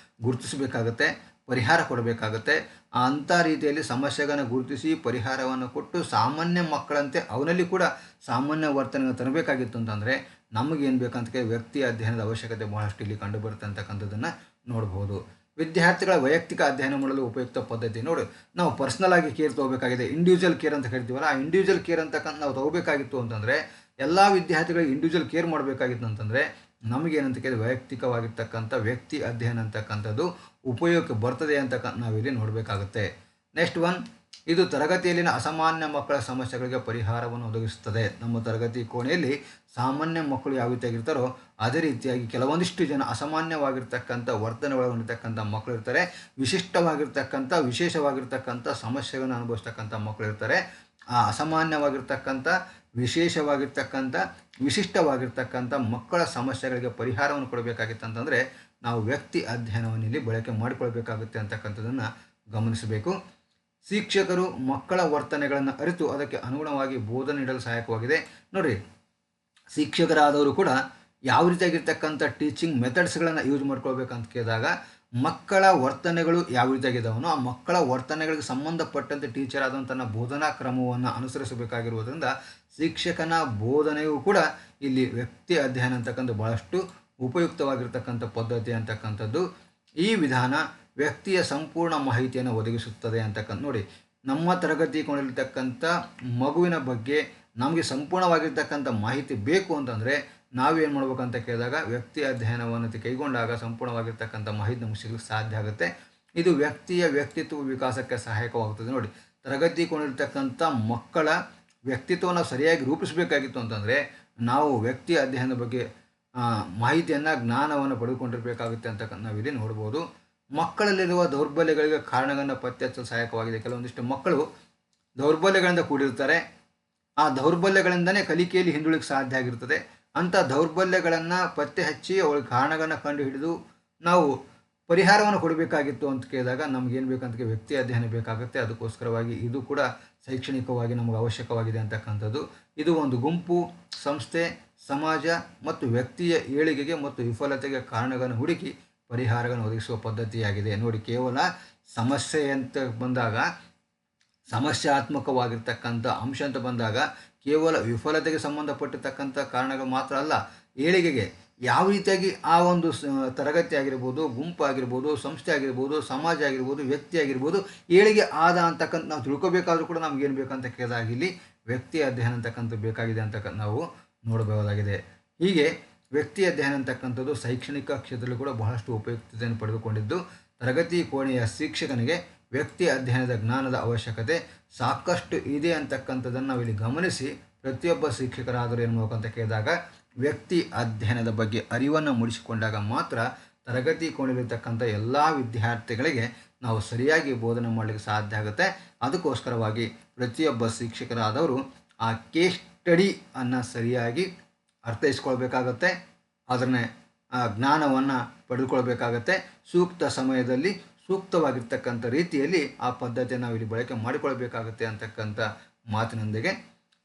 ಗುರುತಿಸಬೇಕಾಗತ್ತೆ, ಪರಿಹಾರ ಕೊಡಬೇಕಾಗತ್ತೆ. ಅಂಥ ರೀತಿಯಲ್ಲಿ ಸಮಸ್ಯೆಗಳನ್ನು ಗುರುತಿಸಿ ಪರಿಹಾರವನ್ನು ಕೊಟ್ಟು ಸಾಮಾನ್ಯ ಮಕ್ಕಳಂತೆ ಅವನಲ್ಲಿ ಕೂಡ ಸಾಮಾನ್ಯ ವರ್ತನೆಯನ್ನು ತರಬೇಕಾಗಿತ್ತು ಅಂತಂದರೆ ನಮಗೇನು ಬೇಕಂತ ವ್ಯಕ್ತಿ ಅಧ್ಯಯನದ ಅವಶ್ಯಕತೆ ಬಹಳಷ್ಟು ಇಲ್ಲಿ ಕಂಡುಬರುತ್ತೆ ಅಂತಕ್ಕಂಥದ್ದನ್ನು ನೋಡ್ಬೋದು. ವಿದ್ಯಾರ್ಥಿಗಳ ವೈಯಕ್ತಿಕ ಅಧ್ಯಯನ ಮಾಡಲು ಉಪಯುಕ್ತ ಪದ್ಧತಿ ನೋಡಿ, ನಾವು ಪರ್ಸ್ನಲ್ ಆಗಿ ಕೇರ್ ತೊಗೋಬೇಕಾಗಿದೆ, ಇಂಡಿವಿಜುವಲ್ ಕೇರ್ ಅಂತ ಕರಿತೀವಲ್ಲ, ಆ ಇಂಡಿವಿಜುವಲ್ ಕೇರ್ ಅಂತಕ್ಕಂಥ ನಾವು ತಗೋಬೇಕಾಗಿತ್ತು ಅಂತಂದರೆ ಎಲ್ಲ ವಿದ್ಯಾರ್ಥಿಗಳಿಗೆ ಇಂಡಿವಿಜುವಲ್ ಕೇರ್ ಮಾಡಬೇಕಾಗಿತ್ತು ಅಂತಂದರೆ ನಮಗೇನಂತ ಕೇಳಿದ್ರೆ ವೈಯಕ್ತಿಕವಾಗಿರ್ತಕ್ಕಂಥ ವ್ಯಕ್ತಿ ಅಧ್ಯಯನ ಅಂತಕ್ಕಂಥದ್ದು ಉಪಯೋಗಕ್ಕೆ ಬರ್ತದೆ ಅಂತಕ್ಕಂಥ ನಾವಿಲ್ಲಿ ನೋಡಬೇಕಾಗುತ್ತೆ. ನೆಕ್ಸ್ಟ್ ಒನ್, ಇದು ತರಗತಿಯಲ್ಲಿನ ಅಸಾಮಾನ್ಯ ಮಕ್ಕಳ ಸಮಸ್ಯೆಗಳಿಗೆ ಪರಿಹಾರವನ್ನು ಒದಗಿಸುತ್ತದೆ. ನಮ್ಮ ತರಗತಿ ಕೋಣೆಯಲ್ಲಿ ಸಾಮಾನ್ಯ ಮಕ್ಕಳು ಯಾವ ರೀತಿಯಾಗಿರ್ತಾರೋ ಅದೇ ರೀತಿಯಾಗಿ ಕೆಲವೊಂದಿಷ್ಟು ಜನ ಅಸಾಮಾನ್ಯವಾಗಿರ್ತಕ್ಕಂಥ ವರ್ತನೆಗಳಿರ್ತಕ್ಕಂಥ ಮಕ್ಕಳು ಇರ್ತಾರೆ, ವಿಶಿಷ್ಟವಾಗಿರ್ತಕ್ಕಂಥ ವಿಶೇಷವಾಗಿರ್ತಕ್ಕಂಥ ಸಮಸ್ಯೆಗಳನ್ನು ಅನುಭವಿಸ್ತಕ್ಕಂಥ ಮಕ್ಕಳು ಇರ್ತಾರೆ. ಆ ಅಸಾಮಾನ್ಯವಾಗಿರ್ತಕ್ಕಂಥ ವಿಶೇಷವಾಗಿರ್ತಕ್ಕಂಥ ವಿಶಿಷ್ಟವಾಗಿರ್ತಕ್ಕಂಥ ಮಕ್ಕಳ ಸಮಸ್ಯೆಗಳಿಗೆ ಪರಿಹಾರವನ್ನು ಕೊಡಬೇಕಾಗಿತ್ತು ಅಂತಂದರೆ ನಾವು ವ್ಯಕ್ತಿ ಅಧ್ಯಯನವನ್ನು ಇಲ್ಲಿ ಬಳಕೆ ಮಾಡಿಕೊಳ್ಬೇಕಾಗುತ್ತೆ ಅಂತಕ್ಕಂಥದ್ದನ್ನು ಗಮನಿಸಬೇಕು. ಶಿಕ್ಷಕರು ಮಕ್ಕಳ ವರ್ತನೆಗಳನ್ನು ಅರಿತು ಅದಕ್ಕೆ ಅನುಗುಣವಾಗಿ ಬೋಧನೆ ನೀಡಲು ಸಹಾಯಕವಾಗಿದೆ. ನೋಡಿರಿ, ಶಿಕ್ಷಕರಾದವರು ಕೂಡ ಯಾವ ರೀತಿಯಾಗಿರ್ತಕ್ಕಂಥ ಟೀಚಿಂಗ್ ಮೆಥಡ್ಸ್ಗಳನ್ನು ಯೂಸ್ ಮಾಡ್ಕೊಳ್ಬೇಕಂತ ಕೇಳಿದಾಗ ಮಕ್ಕಳ ವರ್ತನೆಗಳು ಯಾವ ರೀತಿಯಾಗಿದ್ದಾವನೋ ಆ ಮಕ್ಕಳ ವರ್ತನೆಗಳಿಗೆ ಸಂಬಂಧಪಟ್ಟಂತೆ ಟೀಚರ್ ಆದಂಥ ತನ್ನ ಬೋಧನಾ ಕ್ರಮವನ್ನು ಅನುಸರಿಸಬೇಕಾಗಿರುವುದರಿಂದ ಶಿಕ್ಷಕನ ಬೋಧನೆಯೂ ಕೂಡ ಇಲ್ಲಿ ವ್ಯಕ್ತಿ ಅಧ್ಯಯನ ಅಂತಕ್ಕಂಥ ಭಾಳಷ್ಟು ಉಪಯುಕ್ತವಾಗಿರ್ತಕ್ಕಂಥ ಪದ್ಧತಿ ಅಂತಕ್ಕಂಥದ್ದು. ಈ ವಿಧಾನ ವ್ಯಕ್ತಿಯ ಸಂಪೂರ್ಣ ಮಾಹಿತಿಯನ್ನು ಒದಗಿಸುತ್ತದೆ ಅಂತಕ್ಕಂಥ ನೋಡಿ, ನಮ್ಮ ತರಗತಿ ಕೊಂಡಿರ್ತಕ್ಕಂಥ ಮಗುವಿನ ಬಗ್ಗೆ ನಮಗೆ ಸಂಪೂರ್ಣವಾಗಿರ್ತಕ್ಕಂಥ ಮಾಹಿತಿ ಬೇಕು ಅಂತಂದರೆ ನಾವೇನು ಮಾಡ್ಬೇಕಂತ ಕೇಳಿದಾಗ ವ್ಯಕ್ತಿ ಅಧ್ಯಯನವನ್ನು ಕೈಗೊಂಡಾಗ ಸಂಪೂರ್ಣವಾಗಿರ್ತಕ್ಕಂಥ ಮಾಹಿತಿ ನಮಗೆ ಸಿಗಲಿಕ್ಕೆ ಸಾಧ್ಯ ಆಗುತ್ತೆ. ಇದು ವ್ಯಕ್ತಿಯ ವ್ಯಕ್ತಿತ್ವ ವಿಕಾಸಕ್ಕೆ ಸಹಾಯಕವಾಗುತ್ತದೆ. ನೋಡಿ, ತರಗತಿ ಕೊಂಡಿರ್ತಕ್ಕಂಥ ಮಕ್ಕಳ ವ್ಯಕ್ತಿತ್ವವನ್ನು ಸರಿಯಾಗಿ ರೂಪಿಸಬೇಕಾಗಿತ್ತು ಅಂತಂದರೆ ನಾವು ವ್ಯಕ್ತಿ ಅಧ್ಯಯನದ ಬಗ್ಗೆ ಮಾಹಿತಿಯನ್ನು ಜ್ಞಾನವನ್ನು ಪಡೆದುಕೊಂಡಿರಬೇಕಾಗುತ್ತೆ ಅಂತಕ್ಕಂಥ ನಾವಿಲ್ಲಿ ನೋಡ್ಬೋದು. ಮಕ್ಕಳಲ್ಲಿರುವ ದೌರ್ಬಲ್ಯಗಳಿಗೆ ಕಾರಣಗಳನ್ನು ಪತ್ತೆ ಹಚ್ಚಲು ಸಹಾಯಕವಾಗಿದೆ. ಕೆಲವೊಂದಿಷ್ಟು ಮಕ್ಕಳು ದೌರ್ಬಲ್ಯಗಳಿಂದ ಕೂಡಿರ್ತಾರೆ, ಆ ದೌರ್ಬಲ್ಯಗಳಿಂದನೇ ಕಲಿಕೆಯಲ್ಲಿ ಹಿಂದುಳಿಕ್ಕೆ ಸಾಧ್ಯ ಆಗಿರ್ತದೆ. ಅಂಥ ದೌರ್ಬಲ್ಯಗಳನ್ನು ಪತ್ತೆ ಹಚ್ಚಿ ಅವಳ ಕಾರಣಗಳನ್ನು ಕಂಡು ಹಿಡಿದು ನಾವು ಪರಿಹಾರವನ್ನು ಕೊಡಬೇಕಾಗಿತ್ತು ಅಂತ ಕೇಳಿದಾಗ ನಮಗೇನು ಬೇಕಂತ ವ್ಯಕ್ತಿ ಅಧ್ಯಯನ ಬೇಕಾಗುತ್ತೆ. ಅದಕ್ಕೋಸ್ಕರವಾಗಿ ಇದು ಕೂಡ ಶೈಕ್ಷಣಿಕವಾಗಿ ನಮಗೆ ಅವಶ್ಯಕವಾಗಿದೆ ಅಂತಕ್ಕಂಥದ್ದು. ಇದು ಒಂದು ಗುಂಪು, ಸಂಸ್ಥೆ, ಸಮಾಜ ಮತ್ತು ವ್ಯಕ್ತಿಯ ಏಳಿಗೆಗೆ ಮತ್ತು ವಿಫಲತೆಗೆ ಕಾರಣಗಳನ್ನು ಹುಡುಕಿ ಪರಿಹಾರಗಳನ್ನು ಒದಗಿಸುವ ಪದ್ಧತಿಯಾಗಿದೆ. ನೋಡಿ, ಕೇವಲ ಸಮಸ್ಯೆ ಅಂತ ಬಂದಾಗ ಸಮಸ್ಯಾತ್ಮಕವಾಗಿರ್ತಕ್ಕಂಥ ಅಂಶ ಅಂತ ಬಂದಾಗ ಕೇವಲ ವಿಫಲತೆಗೆ ಸಂಬಂಧಪಟ್ಟಿರ್ತಕ್ಕಂಥ ಕಾರಣಗಳು ಮಾತ್ರ ಅಲ್ಲ, ಏಳಿಗೆಗೆ ಯಾವ ರೀತಿಯಾಗಿ ಆ ಒಂದು ತರಗತಿ ಆಗಿರ್ಬೋದು, ಗುಂಪು ಆಗಿರ್ಬೋದು, ಸಂಸ್ಥೆ ಆಗಿರ್ಬೋದು, ಸಮಾಜ ಆಗಿರ್ಬೋದು, ವ್ಯಕ್ತಿ ಆಗಿರ್ಬೋದು ಏಳಿಗೆ ಆದ ಅಂತಕ್ಕಂಥ ನಾವು ತಿಳ್ಕೊಬೇಕಾದ್ರೂ ಕೂಡ ನಮಗೇನು ಬೇಕಂತ ಕೇಳಿದಾಗ ಇಲ್ಲಿ ವ್ಯಕ್ತಿ ಅಧ್ಯಯನ ಅಂತಕ್ಕಂಥ ಬೇಕಾಗಿದೆ ಅಂತಕ್ಕಂಥ ನಾವು ನೋಡಬಹುದಾಗಿದೆ. ಹೀಗೆ ವ್ಯಕ್ತಿ ಅಧ್ಯಯನ ಅಂತಕ್ಕಂಥದ್ದು ಶೈಕ್ಷಣಿಕ ಕ್ಷೇತ್ರದಲ್ಲಿ ಕೂಡ ಬಹಳಷ್ಟು ಉಪಯುಕ್ತತೆಯನ್ನು ಪಡೆದುಕೊಂಡಿದ್ದು ತರಗತಿ ಕೋಣೆಯ ಶಿಕ್ಷಕನಿಗೆ ವ್ಯಕ್ತಿ ಅಧ್ಯಯನದ ಜ್ಞಾನದ ಅವಶ್ಯಕತೆ ಸಾಕಷ್ಟು ಇದೆ ಅಂತಕ್ಕಂಥದ್ದನ್ನು ನಾವಿಲ್ಲಿ ಗಮನಿಸಿ ಪ್ರತಿಯೊಬ್ಬ ಶಿಕ್ಷಕರಾದರೂ ಏನು ಮಾಡಬೇಕಂತ ಕೇಳಿದಾಗ ವ್ಯಕ್ತಿ ಅಧ್ಯಯನದ ಬಗ್ಗೆ ಅರಿವನ್ನು ಮೂಡಿಸಿಕೊಂಡಾಗ ಮಾತ್ರ ತರಗತಿ ಕೋಣೆಯಲ್ಲಿರ್ತಕ್ಕಂಥ ಎಲ್ಲ ವಿದ್ಯಾರ್ಥಿಗಳಿಗೆ ನಾವು ಸರಿಯಾಗಿ ಬೋಧನೆ ಮಾಡಲಿಕ್ಕೆ ಸಾಧ್ಯ ಆಗುತ್ತೆ. ಅದಕ್ಕೋಸ್ಕರವಾಗಿ ಪ್ರತಿಯೊಬ್ಬ ಶಿಕ್ಷಕರಾದವರು ಆ ಕೇಸ್ ಸ್ಟಡಿಯನ್ನು ಸರಿಯಾಗಿ ಅರ್ಥೈಸ್ಕೊಳ್ಬೇಕಾಗತ್ತೆ, ಅದನ್ನೇ ಜ್ಞಾನವನ್ನು ಪಡೆದುಕೊಳ್ಬೇಕಾಗತ್ತೆ. ಸೂಕ್ತ ಸಮಯದಲ್ಲಿ ಸೂಕ್ತವಾಗಿರ್ತಕ್ಕಂಥ ರೀತಿಯಲ್ಲಿ ಆ ಪದ್ಧತಿಯನ್ನು ನಾವು ಇಲ್ಲಿ ಬಳಕೆ ಮಾಡಿಕೊಳ್ಬೇಕಾಗುತ್ತೆ ಅಂತಕ್ಕಂಥ ಮಾತಿನೊಂದಿಗೆ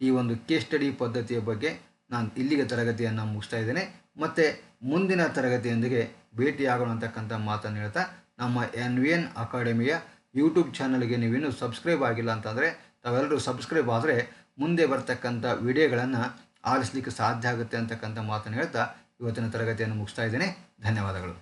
ಈ ಒಂದು ಕೇಸ್ ಸ್ಟಡಿ ಪದ್ಧತಿಯ ಬಗ್ಗೆ ನಾನು ಇಲ್ಲಿಗೆ ತರಗತಿಯನ್ನು ಮುಗಿಸ್ತಾ ಇದ್ದೇನೆ. ಮತ್ತು ಮುಂದಿನ ತರಗತಿಯೊಂದಿಗೆ ಭೇಟಿಯಾಗೋಣ ಅಂತಕ್ಕಂಥ ಮಾತನ್ನು ಹೇಳ್ತಾ ನಮ್ಮ NVN ಅಕಾಡೆಮಿಯ ಯೂಟ್ಯೂಬ್ ಚಾನಲ್ಗೆ ನೀವಿನ್ನೂ ಸಬ್ಸ್ಕ್ರೈಬ್ ಆಗಿಲ್ಲ ಅಂತಂದರೆ ತಾವೆಲ್ಲರೂ ಸಬ್ಸ್ಕ್ರೈಬ್ ಆದರೆ ಮುಂದೆ ಬರ್ತಕ್ಕಂಥ ವಿಡಿಯೋಗಳನ್ನು ಆಲಿಸಲಿಕ್ಕೆ ಸಾಧ್ಯ ಆಗುತ್ತೆ ಅಂತಕ್ಕಂಥ ಮಾತನ್ನು ಹೇಳ್ತಾ ಇವತ್ತಿನ ತರಗತಿಯನ್ನು ಮುಗಿಸ್ತಾ ಇದ್ದೇನೆ. ಧನ್ಯವಾದಗಳು.